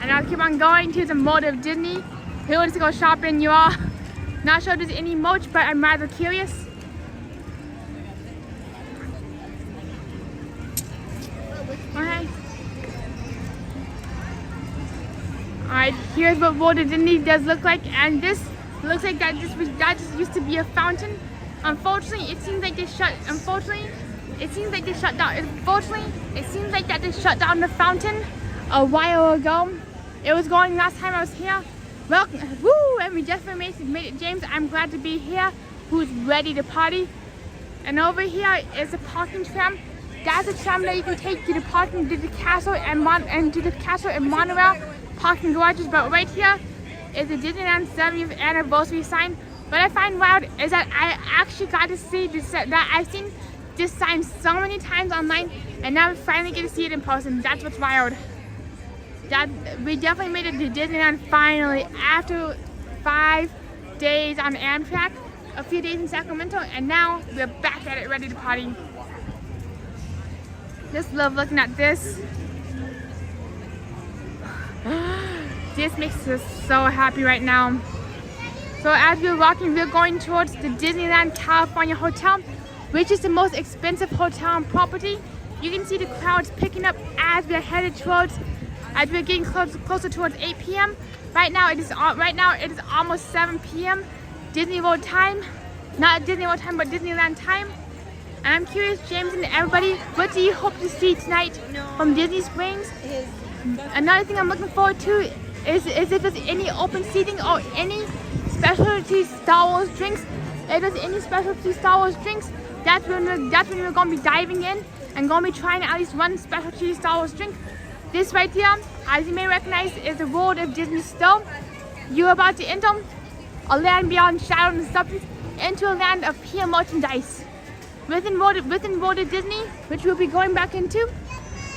And I'll keep on going to the Mall of Disney. Who wants to go shopping, you all? Not sure if there's any merch, but I'm rather curious. Okay. Alright, here's what Mall of Disney does look like, and this looks like that just used to be a fountain. Unfortunately, it seems like they shut down the fountain a while ago. It was going last time I was here. Welcome, woo! And we definitely made it. James, I'm glad to be here. Who's ready to party? And over here is a parking tram. That's a tram that you can take to the parking, to the castle and monorail parking garages. But right here is the Disneyland 70th anniversary sign. What I find wild is that I actually got to see this. That I've seen this sign so many times online, and now we finally get to see it in person. That's what's wild. That we definitely made it to Disneyland finally after 5 days on Amtrak, a few days in Sacramento, and now we're back at it, ready to party. Just love looking at this. This makes us so happy right now. So as we're walking, we're going towards the Disneyland California Hotel, which is the most expensive hotel on property. You can see the crowds picking up as we're headed towards. As we're getting closer towards 8 p.m. Right now it is almost 7 p.m. Disney World time. Not Disney World time, but Disneyland time. And I'm curious, James and everybody, what do you hope to see tonight from Disney Springs? Another thing I'm looking forward to is if there's any open seating or any specialty Star Wars drinks. If there's any specialty Star Wars drinks, that's when we're going to be diving in and going to be trying at least one specialty Star Wars drink. This right here, as you may recognize, is the World of Disney Store. You're about to enter a land beyond shadow and substance into a land of pure merchandise. Within World of Disney, which we'll be going back into,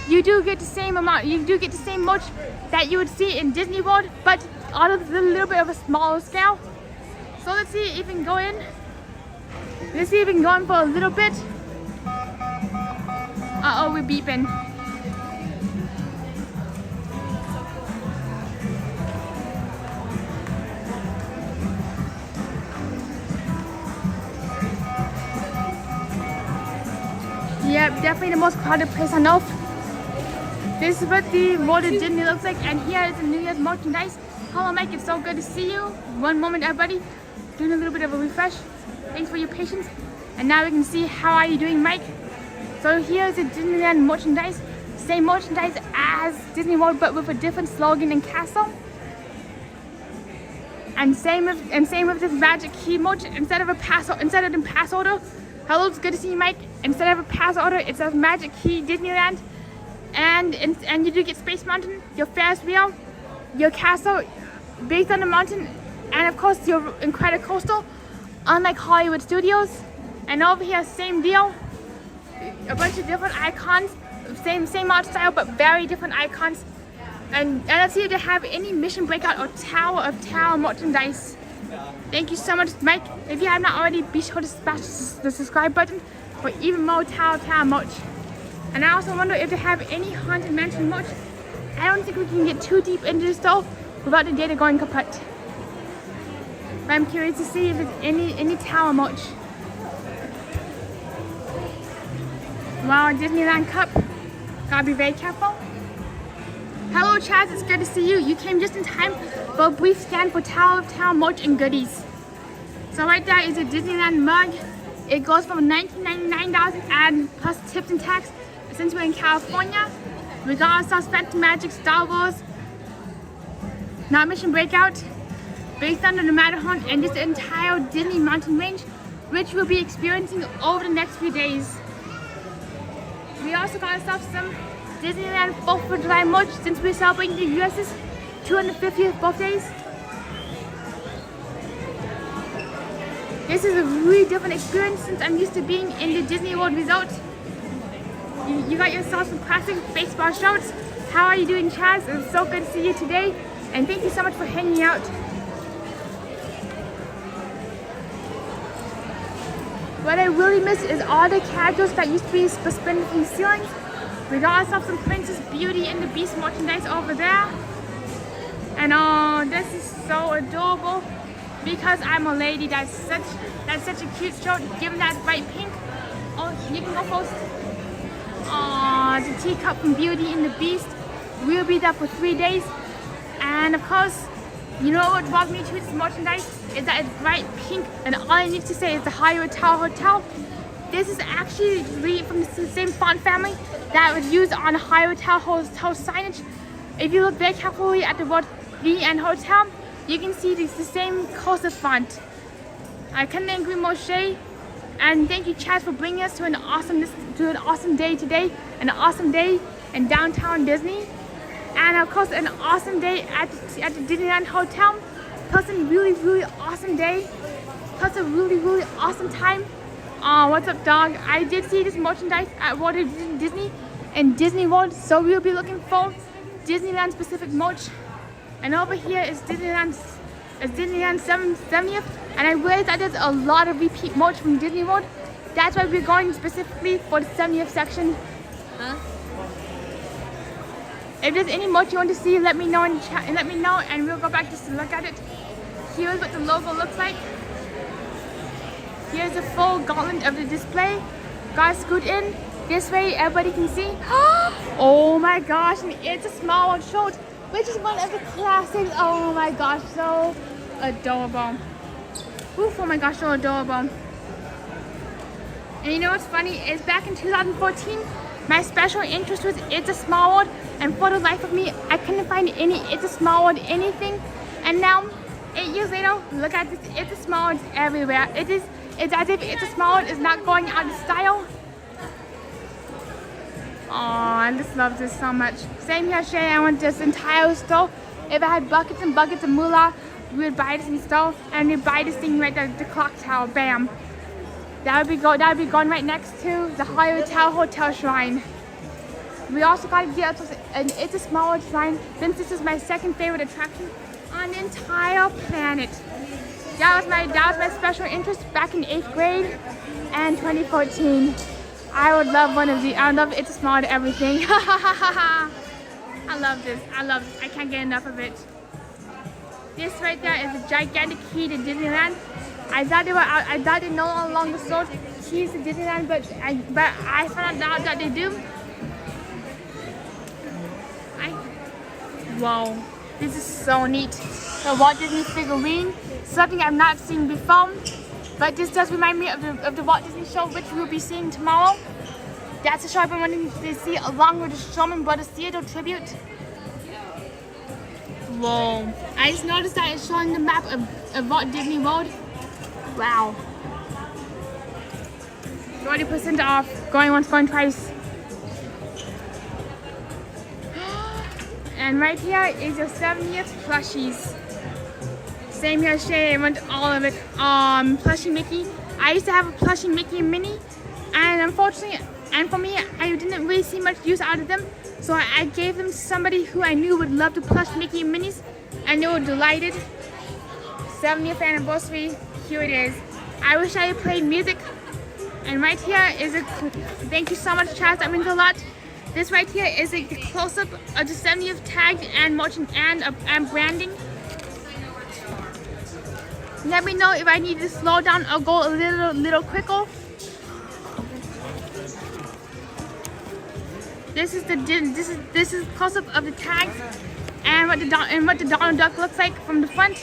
you do get the same merch that you would see in Disney World, but on a little bit of a smaller scale. So let's see if we can go in. Let's see if we can go in for a little bit. Uh-oh, we're beeping. Yep, definitely the most crowded place on earth. This is what the World of Disney looks like, and here is the New Year's merchandise. Hello, Mike, it's so good to see you. One moment, everybody. Doing a little bit of a refresh. Thanks for your patience. And now we can see how are you doing, Mike. So here's the Disneyland merchandise. Same merchandise as Disney World, but with a different slogan and castle. And same with this magic key merch. Instead of the pass order. Hello, it's good to see you, Mike. Instead of a pass order, it says Magic Key Disneyland, and you do get Space Mountain, your Ferris wheel, your castle based on the mountain, and of course your Incredicoaster, unlike Hollywood Studios. And over here, same deal, a bunch of different icons, same art style, but very different icons. And let's see if they have any Mission Breakout or Tower of Terror merchandise. Thank you so much, Mike. If you have not already, be sure to smash the subscribe button for even more Tower of Terror merch. And I also wonder if they have any Haunted Mansion merch. I don't think we can get too deep into the store without the data going kaput. But I'm curious to see if there's any Tower merch. Wow, Disneyland Cup. Gotta be very careful. Hello, Chaz, it's good to see you. You came just in time for a brief scan for Tower of Terror merch and goodies. So right there is a Disneyland mug. It goes from $19.99 and plus tips and tax. Since we're in California, we got ourselves Phantom Magic Star Wars, not Mission Breakout, based on the Matterhorn and this entire Disney mountain range, which we'll be experiencing over the next few days. We also got ourselves some Disneyland 4th of July merch since we're celebrating the US's 250th birthdays. This is a really different experience since I'm used to being in the Disney World Resort. You got yourself some classic baseball shorts. How are you doing, Chaz? It's so good to see you today, and thank you so much for hanging out. What I really miss is all the candles that used to be suspended from the ceilings. We got ourselves some Princess Beauty and the Beast merchandise over there. And oh, this is so adorable because I'm a lady. That's such a cute shirt. Give them that bright pink. Oh, you can go first. Oh, the teacup from Beauty and the Beast. We'll be there for 3 days. And of course, you know what brought me to this merchandise is that it's bright pink, and all I need to say is the Hyatt Tower Hotel. This is actually from the same font family that was used on Hyatt Tower Hotel signage. If you look very carefully at the word V and Hotel, you can see it's the same cursive font. I couldn't agree more, Shay. And thank you, Chad, for bringing us to an awesome day today, an awesome day in downtown Disney. And of course, an awesome day at the Disneyland Hotel, plus a really awesome day, plus a really awesome time. What's up, dog? I did see this merchandise at Walt Disney and Disney World, so we'll be looking for Disneyland specific merch. And over here is Disneyland 70th, and I realized that there's a lot of repeat merch from Disney World. That's why we're going specifically for the 70th section. Huh? If there's any merch you want to see, let me know in the chat, and let me know, and we'll go back just to look at it. Here's what the logo looks like. Here's the full gauntlet of the display. Guys, scoot in this way, everybody can see. Oh my gosh, and it's a small one short, which is one of the classics. Oh my gosh, so adorable. Oof, oh my gosh, so adorable. And you know what's funny is back in 2014, my special interest was It's a Small World, and for the life of me, I couldn't find any It's a Small World anything. And now, 8 years later, look at this, It's a Small World everywhere. It's as if It's a Small World is not going out of style. Oh, I just love this so much. Same here, Shay. I want this entire store. If I had buckets and buckets of moolah, we would buy this in store, and we'd buy this thing right there, the clock tower. Bam. That would be going right next to the Hyatt Tower Hotel Shrine. We also got to get us an It's a Small World shrine, since this is my second favorite attraction on the entire planet. That was my special interest back in 8th grade and 2014. I would love one of these. I love It's a Small World everything. I love this. I can't get enough of it. This right there is a gigantic key to Disneyland. I thought they no longer sold keys to Disneyland, but I found out that they do. Wow, this is so neat. The Walt Disney figurine, something I've not seen before, but this does remind me of the Walt Disney show, which we'll be seeing tomorrow. That's a show I've been wanting to see, along with the Showman Brothers Theater tribute. Whoa, I just noticed that it's showing the map of Walt Disney World. Wow. 30% off, going once, going twice. And right here is your 70th plushies. Same here, Shay. I want all of it. Plushie Mickey. I used to have a plushie Mickey and Minnie, and unfortunately, and for me, I didn't really see much use out of them. So I gave them to somebody who I knew would love the plush Mickey and Minnies, and they were delighted. 70th anniversary. Here it is. I wish I had played music. And right here is a, thank you so much, Chaz, that means a lot. This right here is the close-up of the 70th tag and merchant and branding. Let me know if I need to slow down or go a little quicker. This is close-up of the tags and what the Donald Duck looks like from the front,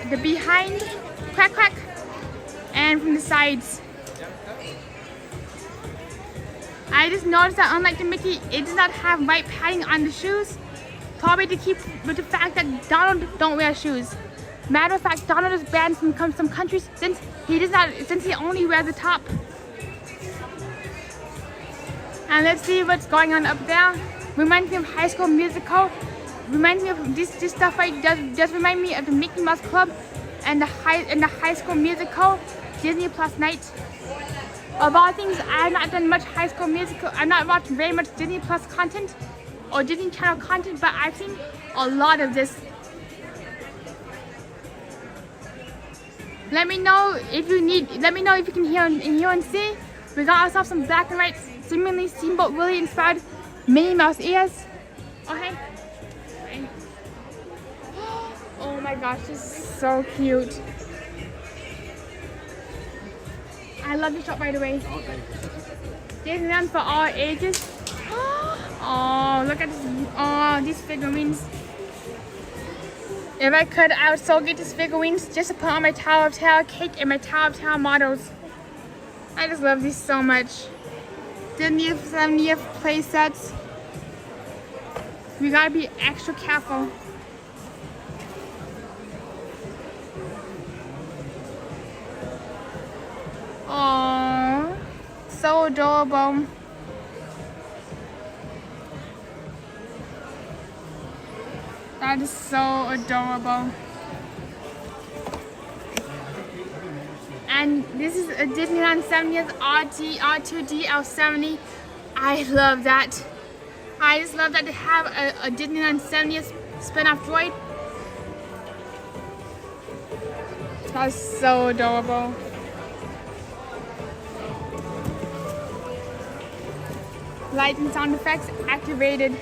the behind, quack, and from the sides. I just noticed that unlike the Mickey, it does not have white padding on the shoes. Probably to keep with the fact that Donald don't wear shoes. Matter of fact, Donald is banned from some countries since he only wears the top. And let's see what's going on up there. Reminds me of High School Musical. Reminds me of this stuff right does remind me of the Mickey Mouse Club and the High School Musical. Disney Plus night. Of all things, I have not done much High School Musical. I've not watched very much Disney Plus content or Disney Channel content, but I've seen a lot of this. Let me know if you need. Let me know if you can hear and see. We got ourselves some black and white, seemingly Steamboat Willie inspired Minnie Mouse ears. Oh hey. Hey. Oh my gosh, this is so cute. I love this shop, by the way. Disneyland for all ages. Oh, look at this. Oh, these figurines. If I could, I would so get these figurines just to put on my Tower of Terror cake and my Tower of Terror models. I just love these so much. Disney 70th play sets. We gotta be extra careful. Aww, so adorable. That is so adorable. And this is a Disneyland 70th R2DL70. I love that. I just love that they have a Disneyland 70th spin-off droid. That's so adorable. Lights and sound effects activated.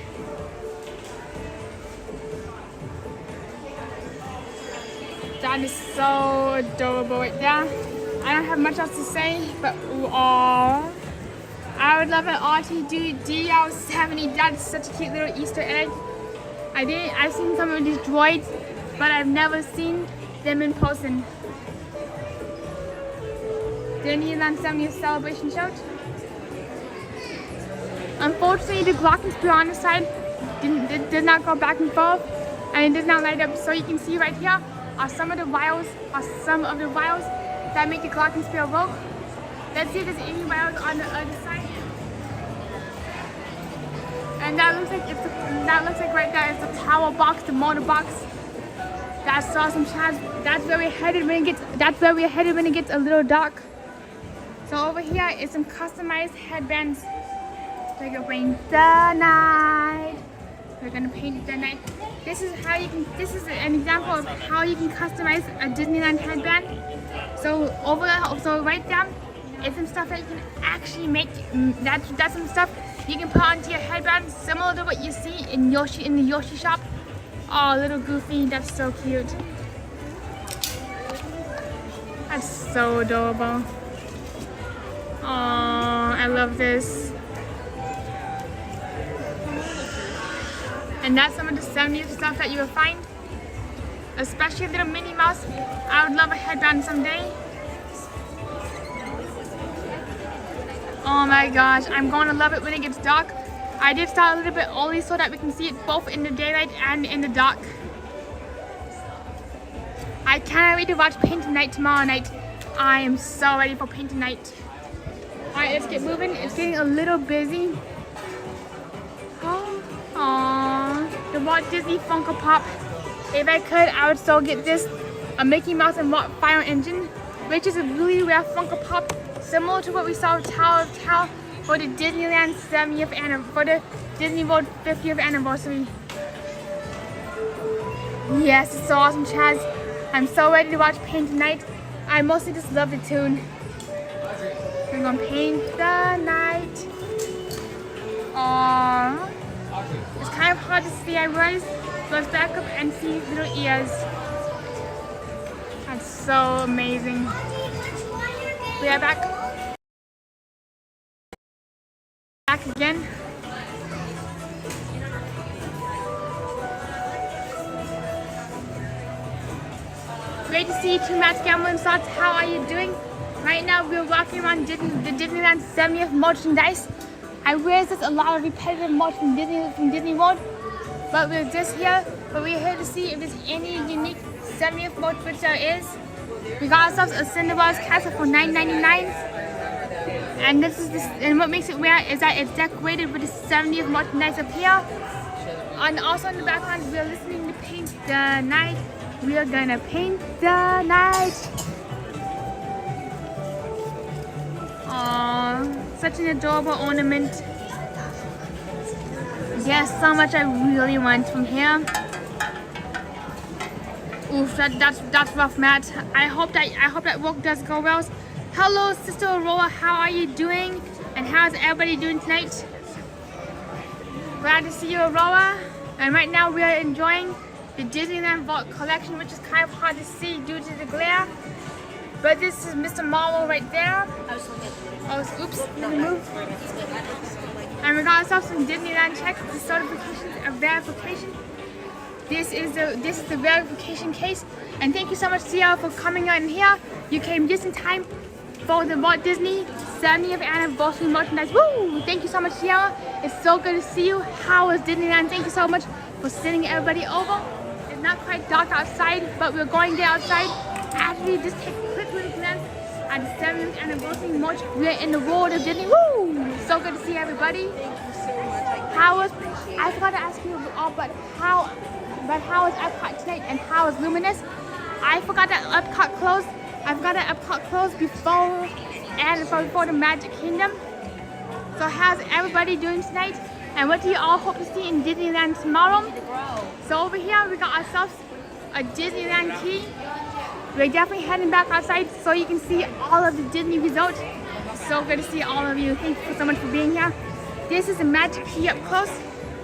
That is so adorable right there. I don't have much else to say, but aww. I would love an R2DL70. That's such a cute little Easter egg. I've seen some of these droids, but I've never seen them in person. Disneyland 70th celebration shout. Unfortunately, the glockenspiel on the side did not go back and forth, and it does not light up. So you can see right here are some of the wires that make the glockenspiel work. Let's see if there's any wires on the other side. And that looks like right there is the tower box, the motor box. That's awesome, Chaz. That's where we're headed when it gets a little dark. So over here is some customized headbands. We're gonna paint the night. We're gonna paint the night. This is an example of how you can customize a Disneyland headband. So right there is some stuff that you can actually make. That's some stuff you can put onto your headband, similar to what you see in the Yoshi shop. Oh, little Goofy, that's so cute. That's so adorable. Oh, I love this. And that's some of the 70th stuff that you will find. Especially little Minnie Mouse. I would love a headband someday. Oh my gosh, I'm going to love it when it gets dark. I did start a little bit early so that we can see it both in the daylight and in the dark. I cannot wait to watch Painting Night tomorrow night. I am so ready for Painting Night. Alright, let's get moving. It's getting a little busy. Aww, the Walt Disney Funko Pop. If I could, I would still get this, a Mickey Mouse and Walt Fire Engine, which is a really rare Funko Pop, similar to what we saw with Tower of Terror for the Disneyland 70th anniversary, for the Disney World 50th anniversary. Yes, it's so awesome, Chaz. I'm so ready to watch Paint Night. I mostly just love the tune. We're gonna paint the night. Aww. It's kind of hard to see, I realize. So let's back up and see his little ears. That's so amazing. We are back. Back again. Great to see you too, Matt's Gambling Slots. How are you doing? Right now we're walking around the Disneyland 70th merchandise. I realize there's a lot of repetitive merch from Disney World, but we're here to see if there's any unique 70th merch, which there is. We got ourselves a Cinderella's castle for $9.99, and what makes it rare is that it's decorated with the 70th merchandise up here. And also in the background, we're listening to Paint the Night. We are gonna paint the night. Oh, such an adorable ornament. There's so much I really want from here. Oof, that's rough, Matt. I hope that work does go well. Hello, Sister Aurora. How are you doing? And how's everybody doing tonight? Glad to see you, Aurora. And right now we are enjoying the Disneyland Vault collection, which is kind of hard to see due to the glare. But this is Mr. Marvel right there. Oh, oops, let me move. And we got ourselves some Disneyland checks, the certification of verification. This is the verification case. And thank you so much, Sia, for coming in here. You came just in time for the Walt Disney 70th anniversary merchandise. Woo! Thank you so much, Sierra. It's so good to see you. How was Disneyland? Thank you so much for sending everybody over. It's not quite dark outside, but we're going there outside. Actually, just take a quick little glance at the 70th anniversary merch. We're in the world of Disney. Woo! So good to see everybody. How was? I forgot to ask you all, but how was Epcot tonight and how was Luminous? I forgot that Epcot closed. I've got an Epcot closed before the Magic Kingdom. So how's everybody doing tonight? And what do you all hope to see in Disneyland tomorrow? So over here we got ourselves a Disneyland key. We're definitely heading back outside so you can see all of the Disney Resort. So good to see all of you. Thank you so much for being here. This is a magic key up close.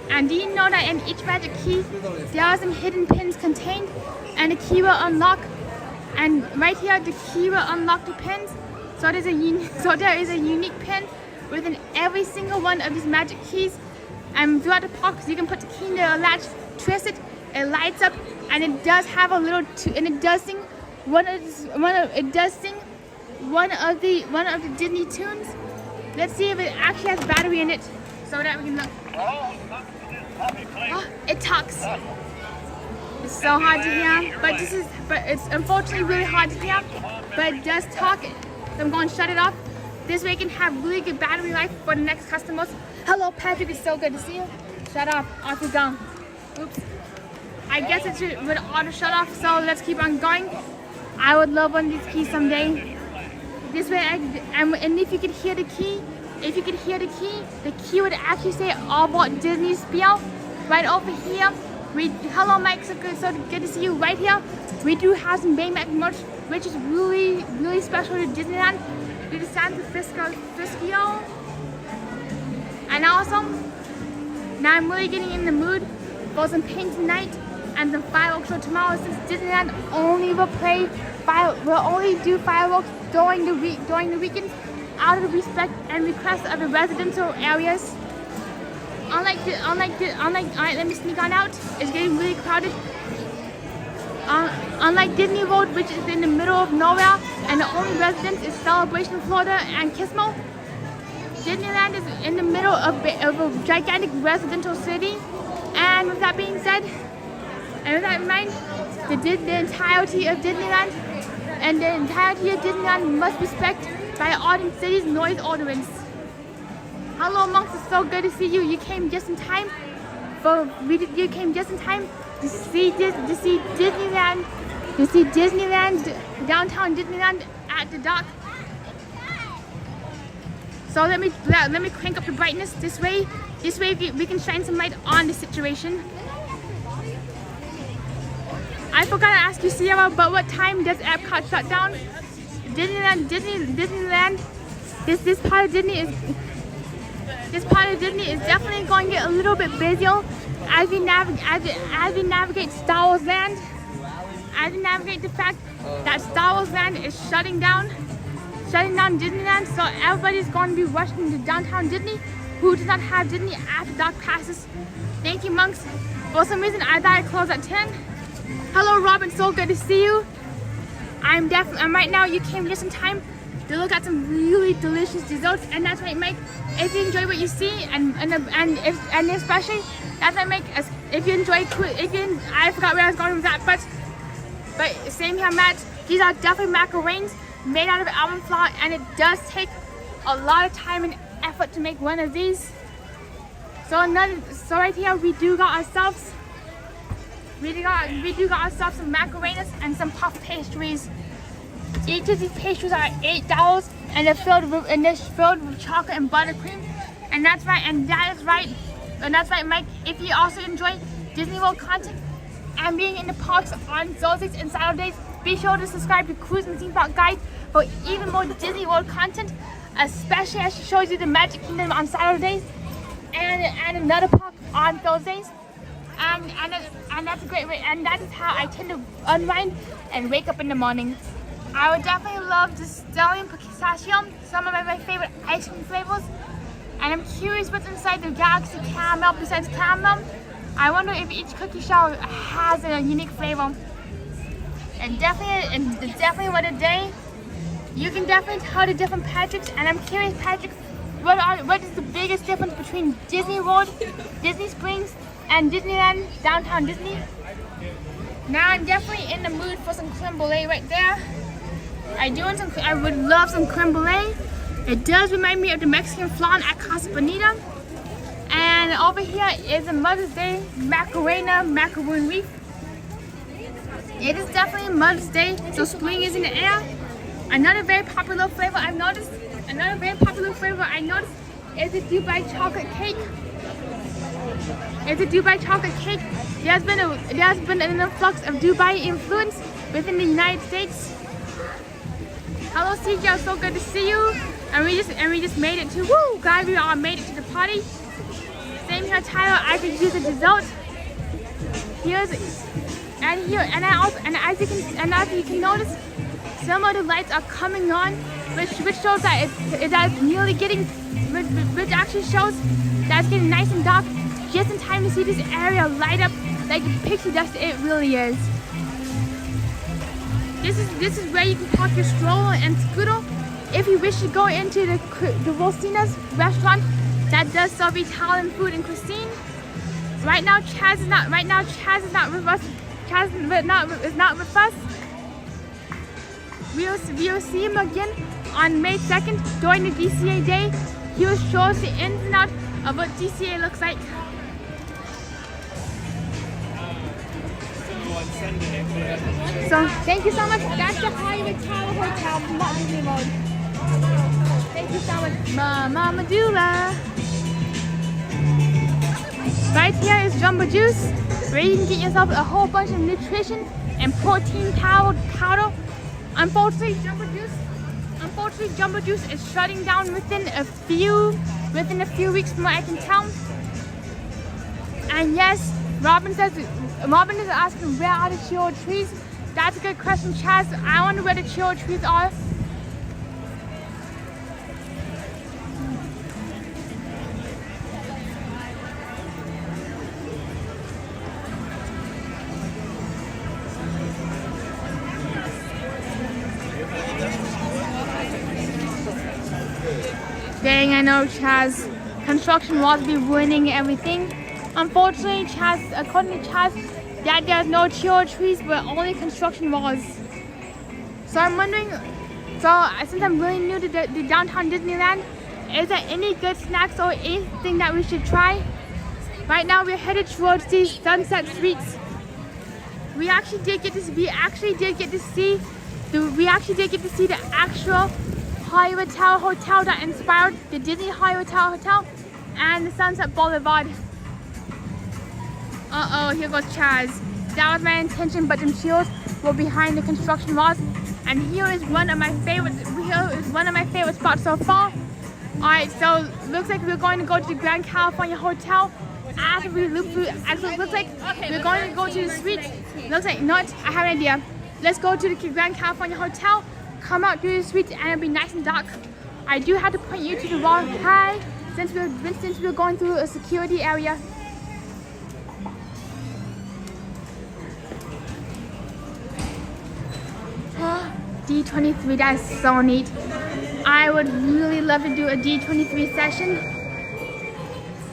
And do you know that in each magic key there are some hidden pins contained, and the key will unlock. And right here, the key will unlock the pins. So there is a unique pin within every single one of these magic keys. And throughout the park, you can put the key in the latch, twist it, it lights up, and it does have a little. And it does sing one of the Disney tunes. Let's see if it actually has battery in it, so that we can look. Oh, it talks. It's so hard to hear, but it's unfortunately really hard to hear, but it does talk. So I'm going to shut it off. This way it can have really good battery life for the next customers. Hello, Patrick, it's so good to see you. Shut off you go. Oops. I guess it would auto shut off, so let's keep on going. I would love one of these keys someday. This way, and if you could hear the key, the key would actually say all about Disney spiel right over here. Hello, Mike. So good to see you right here. We do have some Baymax merch, which is really, really special to Disneyland. We do San Francisco, and also now I'm really getting in the mood for some paint tonight and some fireworks show tomorrow. Since Disneyland only will only do fireworks during the weekend, out of the respect and request of the residential areas. Alright, let me sneak on out. It's getting really crowded. Unlike Disney World, which is in the middle of nowhere, and the only residence is Celebration, Florida, and Kismo, Disneyland is in the middle of a gigantic residential city. And with that being said, and with that in mind, the entirety of Disneyland must respect by Arden City's noise ordinance. Hello, monks. It's so good to see you. You came just in time. You came just in time to see Disneyland. To see Disneyland, downtown Disneyland at the dock. So let me crank up the brightness this way. This way we can shine some light on the situation. I forgot to ask you, Sierra, but what time does Epcot shut down? Disneyland. This part of Disney is definitely going to get a little bit busier as we navigate Star Wars Land. As we navigate the fact that Star Wars Land is shutting down Disneyland, so everybody's going to be rushing to downtown Disney who does not have Disney after dark passes. Thank you, monks. For some reason, I thought it closed at 10. Hello, Robin. So good to see you. I'm right now. You came just in time to look at some really delicious desserts, and that's right, Mike. If you enjoy what you see, and especially that's right, Mike. If you enjoy, I forgot where I was going with that, but same here, Matt. These are definitely macaroons made out of almond flour, and it does take a lot of time and effort to make one of these. So right here we do got ourselves some macaroons and some puff pastries. Each of these pastries are $8 and they're filled with chocolate and buttercream. And that's right, Mike. If you also enjoy Disney World content and being in the parks on Thursdays and Saturdays, be sure to subscribe to Cruise and Theme Park Guide for even more Disney World content, especially as she shows you the Magic Kingdom on Saturdays and another park on Thursdays. And that's a great way, and that is how I tend to unwind and wake up in the morning. I would definitely love the Stellium Pistachio, some of my favorite ice cream flavors. And I'm curious what's inside the Galaxy Caramel besides caramel. I wonder if each cookie shell has a unique flavor. And definitely what a day. You can definitely tell the different Patricks, and I'm curious, Patrick, what is the biggest difference between Disney World, Disney Springs, and Disneyland Downtown Disney? Now I'm definitely in the mood for some creme brulee right there. I would love some creme brulee. It does remind me of the Mexican flan at Casa Bonita. And over here is a Mother's Day macaroon reef. It is definitely Mother's Day, so spring is in the air. Another very popular flavor I noticed is the Dubai chocolate cake. There's been an influx of Dubai influence within the United States. Hello CJ, so good to see you. And we just made it to guys, we all made it to the party. Same here, Tyler. I could use a dessert. As you can notice, some of the lights are coming on, which shows that it's nearly getting, which actually shows that it's getting nice and dark, just in time to see this area light up like the pixie dust it really is. This is where you can park your stroller and scooter if you wish to go into the Rosina's restaurant that does serve Italian food and cuisine. Right now Chaz is not with us. Is not with us. We'll see him again on May 2nd during the DCA day. He will show us the ins and outs of what DCA looks like. So thank you so much. That's the Hollywood Tower Hotel from Walt Disney World. Thank you so much, Mama Dula. Right here is Jumbo Juice, where you can get yourself a whole bunch of nutrition and protein powder. Unfortunately, Jumbo Juice is shutting down within a few weeks from what I can tell. And yes, Robin is asking, where are the Chio trees? That's a good question, Chaz. I wonder where the Chio trees are. Dang, I know, Chaz. Construction walls be ruining everything. Unfortunately, according to Chaz, that there's no Chio trees, but only construction walls. So I'm wondering, since I'm really new to the downtown Disneyland, is there any good snacks or anything that we should try? Right now we're headed towards these Sunset Suites. We actually did get to see the actual Hollywood Tower Hotel that inspired the Disney Hollywood Tower Hotel and the Sunset Boulevard. Here goes Chaz. That was my intention, but them shields were behind the construction walls. And here is one of my favorite spots so far. Alright, so looks like we're going to go to the Grand California Hotel after we loop through. Actually, looks like we're going to go to the suite. Looks like not. I have an idea. Let's go to the Grand California Hotel, come out through the suite, and it'll be nice and dark. I do have to point you to the wall high since we're going through a security area. D23, that is so neat. I would really love to do a D23 session.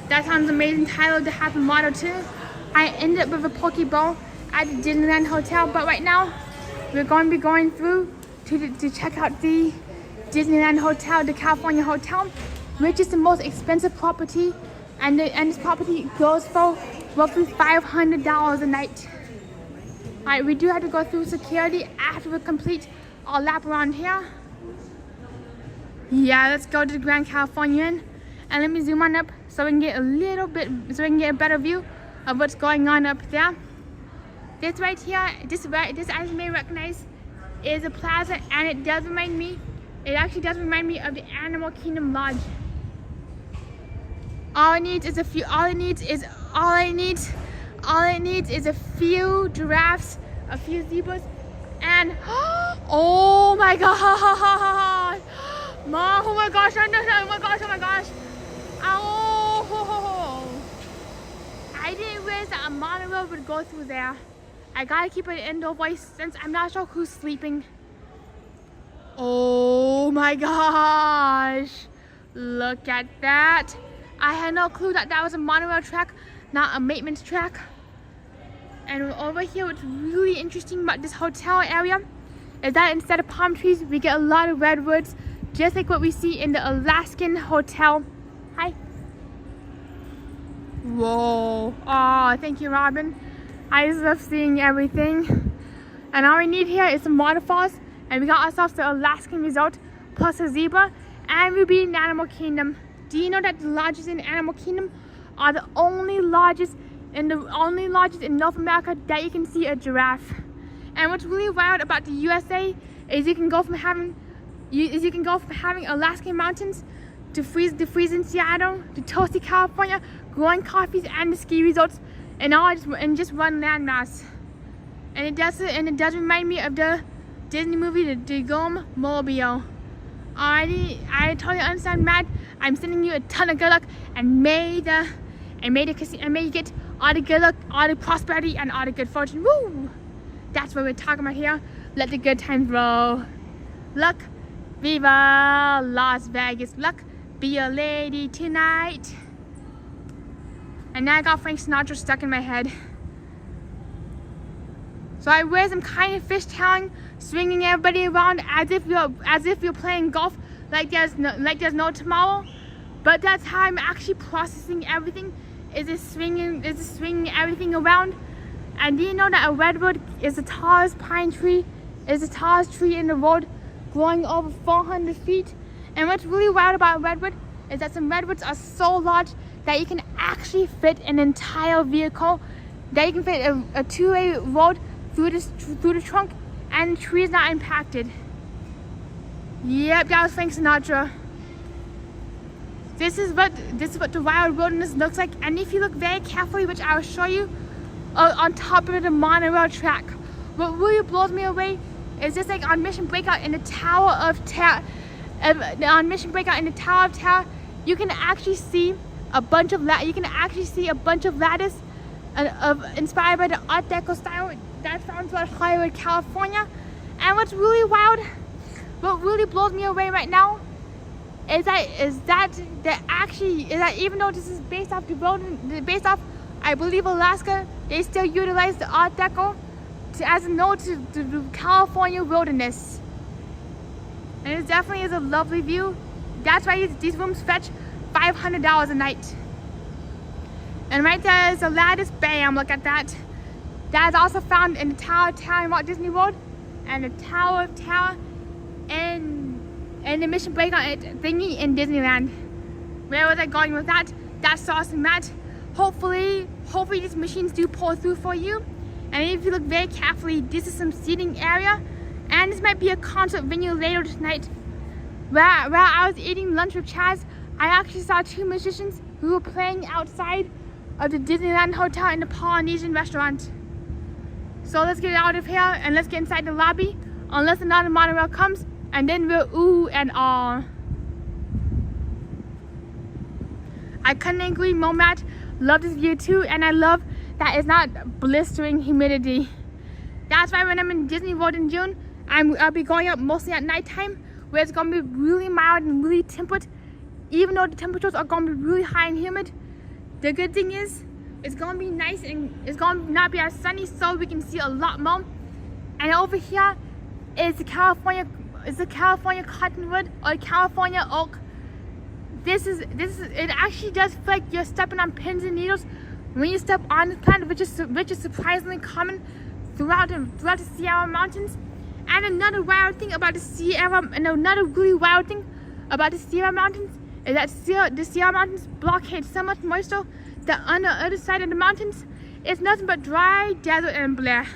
That sounds amazing. Tyler to have a model too. I ended up with a Pokeball at the Disneyland Hotel, but right now we're going to be going through to check out the Disneyland Hotel, the California Hotel, which is the most expensive property, and this property goes for roughly $500 a night. Alright, we do have to go through security after we complete I'll lap around here. Yeah, let's go to the Grand Californian. And let me zoom on up so we can get a better view of what's going on up there. This right here, this as you may recognize, is a plaza, and it actually does remind me of the Animal Kingdom Lodge. All it needs is a few giraffes, a few zebras, and oh my god! Mom, oh my gosh, oh my gosh. Oh, I didn't realize that a monorail would go through there. I gotta keep an indoor voice since I'm not sure who's sleeping. Oh my gosh. Look at that. I had no clue that that was a monorail track, not a maintenance track. And over here, what's really interesting about this hotel area is that instead of palm trees, we get a lot of redwoods, just like what we see in the Alaskan hotel. Hi. Whoa. Oh, thank you, Robin. I just love seeing everything. And all we need here is some waterfalls, and we got ourselves the Alaskan Resort plus a zebra, and we'll be in the Animal Kingdom. Do you know that the lodges in Animal Kingdom are the only lodges in North America that you can see a giraffe? And what's really wild about the USA is you can go from having Alaskan mountains to freezing Seattle, to toasty California, growing coffees, and the ski resorts, and all in just one landmass. And it does remind me of the Disney movie, the Golem Mobile. I totally understand, Matt. I'm sending you a ton of good luck, and may you get all the good luck, all the prosperity, and all the good fortune. Woo! That's what we're talking about here. Let the good times roll. Luck, viva Las Vegas. Luck, be a lady tonight. And now I got Frank Sinatra stuck in my head. So I wear some kind of fishtailing, swinging everybody around as if you're playing golf, like there's no tomorrow. But that's how I'm actually processing everything. Is swinging everything around. And do you know that a redwood is the tallest tree in the world, growing over 400 feet? And what's really wild about a redwood is that some redwoods are so large that you can actually fit an entire vehicle, that you can fit a two-way road through the trunk, and the tree is not impacted. Yep, that was Frank Sinatra. This is what the wild wilderness looks like, and if you look very carefully, which I will show you, on top of the monorail track, what really blows me away is just like on Mission Breakout in the Tower of Terror. You can actually see a bunch of ladders inspired by the Art Deco style that's found throughout Hollywood, California. And what really blows me away right now is that even though this is based off I believe Alaska, they still utilize the Art Deco as a node to the California wilderness. And it definitely is a lovely view. That's why these rooms fetch $500 a night. And right there is a lattice. Bam, look at that. That is also found in the Tower of Terror in Walt Disney World, and the Tower of Terror and the Mission Breakout thingy in Disneyland. Where was I going with that? That's awesome, Matt. Hopefully these machines do pull through for you. And if you look very carefully, this is some seating area, and this might be a concert venue later tonight. Where I was eating lunch with Chaz, I actually saw two musicians who were playing outside of the Disneyland Hotel in the Polynesian restaurant. So let's get out of here and let's get inside the lobby, unless another monorail comes, and then we'll ooh and ah. I couldn't agree more, Matt. Love this view too, and I love that it's not blistering humidity. That's why when I'm in Disney World in June, I'll be going up mostly at nighttime, where it's going to be really mild and really temperate, even though the temperatures are going to be really high and humid. The good thing is, it's going to be nice and it's going to not be as sunny, so we can see a lot more. And over here is the California cottonwood or California oak. It actually does feel like you're stepping on pins and needles when you step on this plant, which is surprisingly common throughout the Sierra Mountains. And another wild thing about the Sierra, and another really wild thing about the Sierra Mountains is that the Sierra Mountains blockade so much moisture that on the other side of the mountains, it's nothing but dry desert and blah.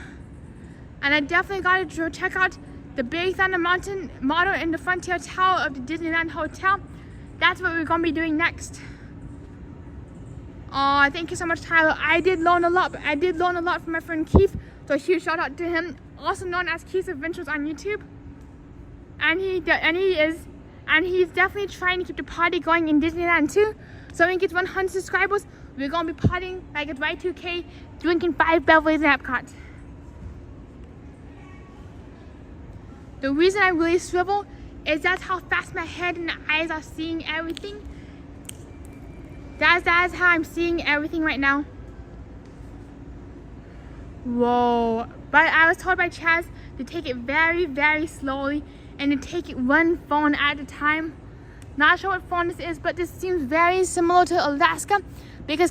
And I definitely gotta check out the Big Thunder Mountain model in the Frontier Tower of the Disneyland Hotel. That's what we're gonna be doing next. Oh, thank you so much, Tyler. I did learn a lot from my friend Keith. So a huge shout out to him, also known as Keith's Adventures on YouTube. And he's definitely trying to keep the party going in Disneyland too. So when he gets 100 subscribers, we're gonna be partying like it's Y2K, drinking 5 beverages in Epcot. The reason I really swivel is that's how fast my head and eyes are seeing everything. That's how I'm seeing everything right now. Whoa. But I was told by Chaz to take it very, very slowly and to take it one phone at a time. Not sure what phone this is, but this seems very similar to Alaska because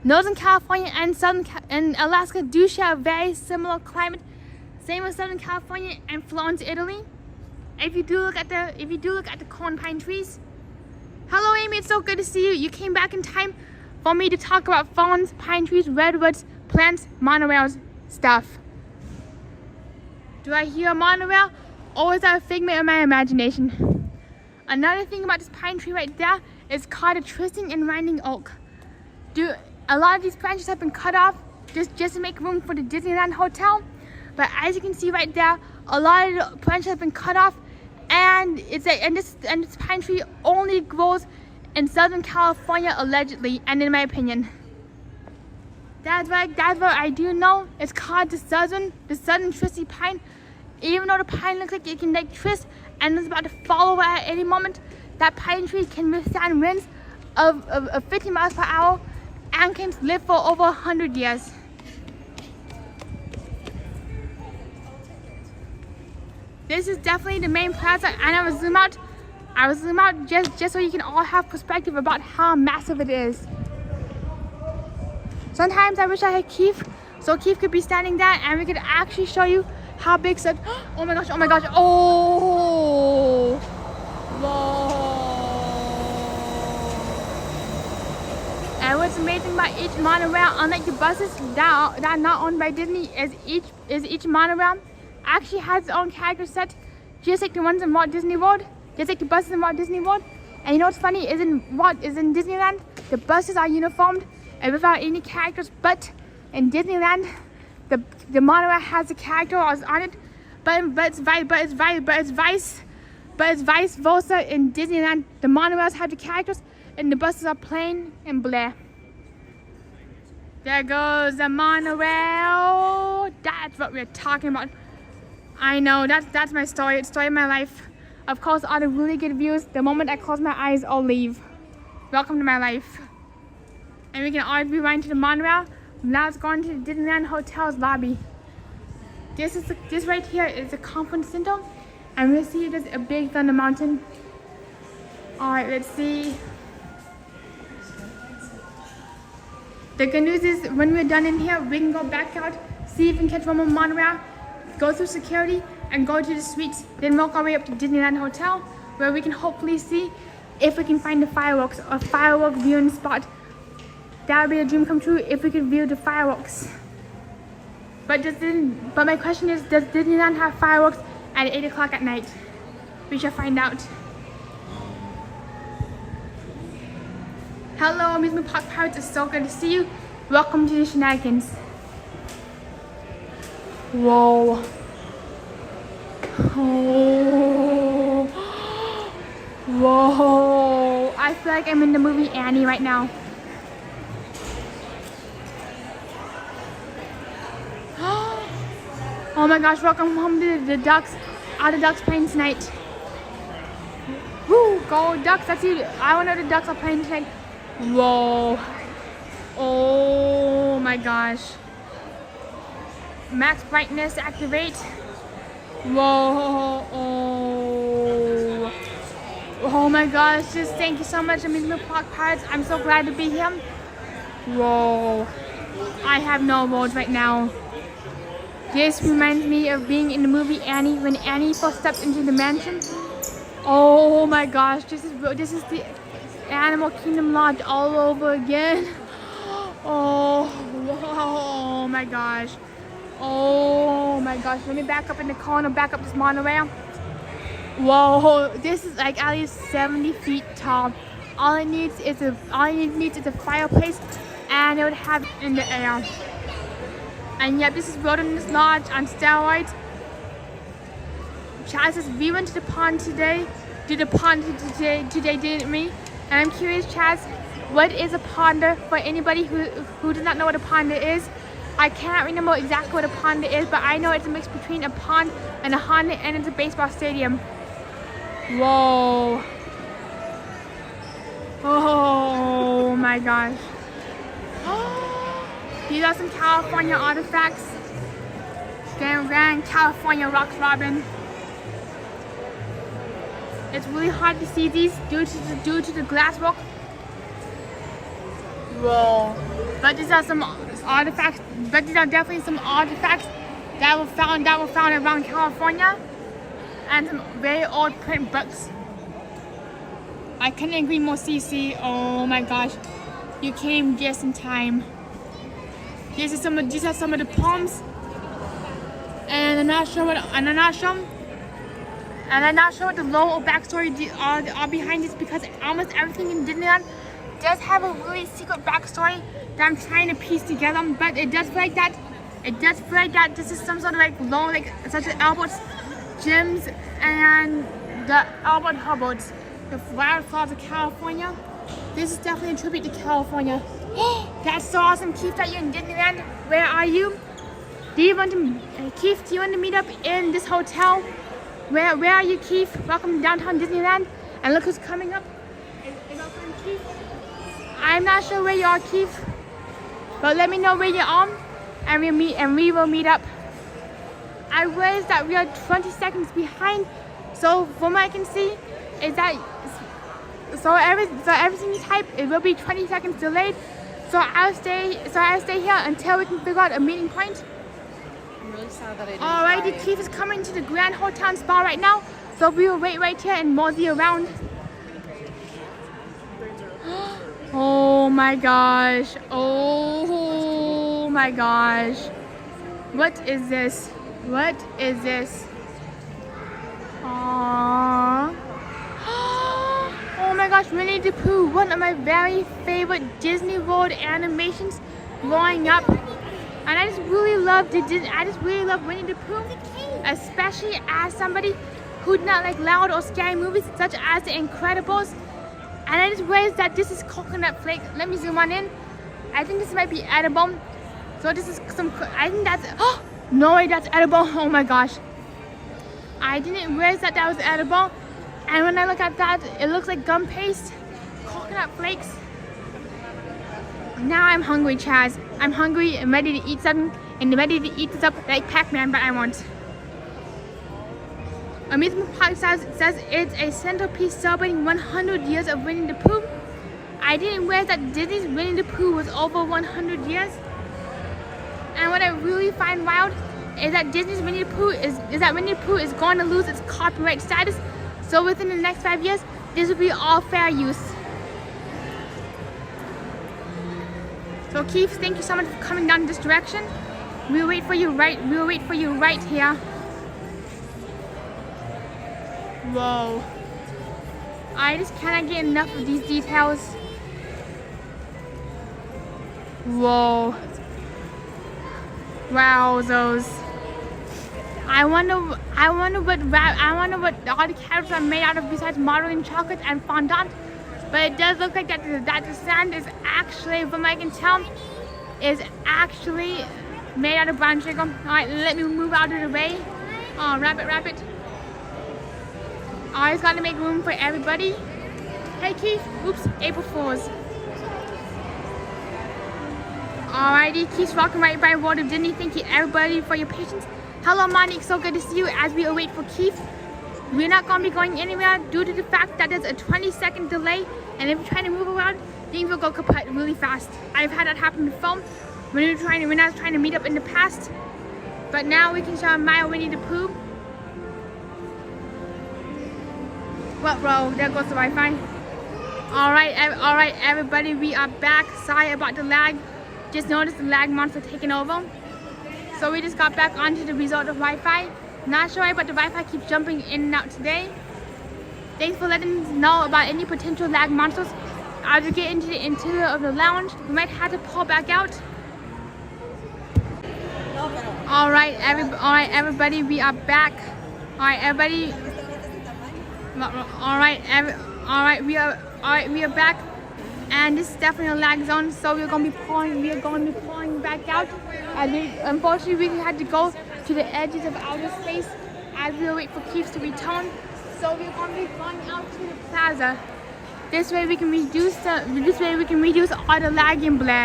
Northern California and Alaska do share a very similar climate. Same with Southern California and Florence, Italy. If you do look at the corn pine trees. Hello Amy, it's so good to see you. You came back in time for me to talk about ferns, pine trees, redwoods, plants, monorails, stuff. Do I hear a monorail or is that a figment of my imagination? Another thing about this pine tree right there is called a twisting and winding oak. A lot of these branches have been cut off just to make room for the Disneyland Hotel. But as you can see right there, a lot of the branches have been cut off, and this pine tree only grows in Southern California allegedly, and in my opinion. That's what I do know. It's called the southern twisty pine. Even though the pine looks like it can like twist and it's about to fall over at any moment, that pine tree can withstand winds of 50 miles per hour and can live for over 100 years. This is definitely the main plaza, and I will zoom out just so you can all have perspective about how massive it is. Sometimes I wish I had Keith, so Keith could be standing there and we could actually show you how big such. Oh my gosh, oh my gosh, oh! Whoa! And what's amazing about each monorail, unlike the buses that are not owned by Disney, is each monorail actually has its own character set, just like the ones in Walt Disney World, just like the buses in Walt Disney World. And you know what's funny is in Disneyland, the buses are uniformed and without any characters, but in Disneyland, the monorail has a character on it, but it's vice versa. In Disneyland, the monorails have the characters and the buses are plain and blah. There goes the monorail. That's what we're talking about. I know, that's my story. It's the story of my life. Of course, all the really good views, the moment I close my eyes, I'll leave. Welcome to my life. And we can always rewind to the monorail. Now it's going to the Disneyland Hotel's lobby. This right here is the conference center. And we'll see there's a Big Thunder Mountain. Alright, let's see. The good news is when we're done in here, we can go back out, see if we can catch one more monorail, go through security, and go to the suites. Then work our way up to Disneyland Hotel, where we can hopefully see if we can find the fireworks or firework viewing spot. That would be a dream come true if we could view the fireworks. But my question is, does Disneyland have fireworks at 8 o'clock at night? We shall find out. Hello, Amusement Park Pirates. It's so good to see you. Welcome to the shenanigans. Whoa. Oh. Whoa. I feel like I'm in the movie Annie right now. Oh my gosh, welcome home to the Ducks. All the Ducks playing tonight. Woo, go Ducks. That's you. I want to know the Ducks are playing tonight. Whoa. Oh my gosh. Max brightness activate. Whoa. Oh. Oh my gosh. Just thank you so much, Amusement Park Pirates. I'm so glad to be here. Whoa. I have no words right now. This reminds me of being in the movie Annie, when Annie first stepped into the mansion. Oh my gosh, this is the Animal Kingdom Lodge all over again. Oh my gosh. Oh my gosh. Let me back up in the corner, back up this monorail. Whoa, this is like at least 70 feet tall. All it needs is a fireplace, and it would have it in the air. And yep, this is Wilderness Lodge on steroids. Chad says we went to the pond today. Today, didn't we? And I'm curious, Chaz, what is a ponder for anybody who does not know what a ponder is? I can't remember exactly what a ponder is, but I know it's a mix between a pond and a Honda, and it's a baseball stadium. Whoa. Oh my gosh. These are some California artifacts. Grand California Rocks Robin. It's really hard to see these due to the glass work. Whoa. But these are some artifacts. But these are definitely some artifacts that were found around California, and some very old print books. I couldn't agree more, CC. Oh my gosh, you came just in time. These are some of the poems, and I'm not sure what the lore or backstory are behind this, because almost everything in Disneyland does have a really secret backstory that I'm trying to piece together. But it does feel like that. This is some sort of like lore, like such as Albert's gyms and the Albert Hubbards, the wildflowers of California. This is definitely a tribute to California. That's so awesome, Keith, that you're in Disneyland. Where are you? Keith, do you want to meet up in this hotel? Where are you, Keith? Welcome to downtown Disneyland. And look who's coming up. Is our friend Keith? I'm not sure where you are, Keith, but let me know where you are, and we will meet up. I realized that we are 20 seconds behind, so from what I can see is that everything you type, it will be 20 seconds delayed. So I'll stay here until we can figure out a meeting point. I'm really sad that I didn't Alrighty, Keith is coming to the Grand Hotel and Spa right now, so we will wait right here and mosey around. Oh my gosh. Oh my gosh. What is this? What is this? Aww. Oh my gosh, Winnie the Pooh, one of my very favorite Disney World animations growing up. And I just really love Winnie the Pooh, especially as somebody who did not like loud or scary movies such as The Incredibles. And I just realized that this is coconut flake. Let me zoom on in. I think this might be edible. So this is I think that's, no way, that's edible. Oh my gosh. I didn't realize that was edible. And when I look at that, it looks like gum paste, coconut flakes. Now I'm hungry, Chaz. I'm hungry and ready to eat something, and ready to eat this up like Pac-Man, but I won't. Amusement Park says it's a centerpiece celebrating 100 years of Winnie the Pooh. I didn't realize that Disney's Winnie the Pooh was over 100 years. And what I really find wild is that Disney's Winnie the Pooh Winnie the Pooh is going to lose its copyright status. So within the next 5 years, this will be all fair use. So Keith, thank you so much for coming down this direction. We'll wait for you right here. Whoa. I just cannot get enough of these details. Whoa. Wow, those. I wonder what all the characters are made out of besides modeling chocolate and fondant. But it does look like that the sand is actually, from what I can tell, is actually made out of brown sugar. Alright, let me move out of the way. Oh, rabbit. Always gotta make room for everybody. Hey Keith, oops, April Fools. Alrighty, Keith's walking right by World of Disney. Thank you everybody for your patience. Hello Monique, so good to see you as we await for Keith. We're not going to be going anywhere due to the fact that there's a 20-second delay, and if you're trying to move around, things will go kaput really fast. I've had that happen before when I was trying to meet up in the past. But now we can show Maya Winnie the Pooh. Well, bro, there goes the Wi-Fi. All right, everybody, we are back. Sorry about the lag. Just noticed the lag monster taking over. So we just got back onto the resort of Wi-Fi. Not sure why, but the Wi-Fi keeps jumping in and out today. Thanks for letting us know about any potential lag monsters. As we get into the interior of the lounge, we might have to pull back out. All right, everybody, we are back. All right, everybody. All right, we are back, and this is definitely a lag zone. So we're going to be pulling back out. Unfortunately, we had to go to the edges of outer space as we wait for Keeps to return. So we're going to be going out to the plaza. This way we can reduce all the lag and blare.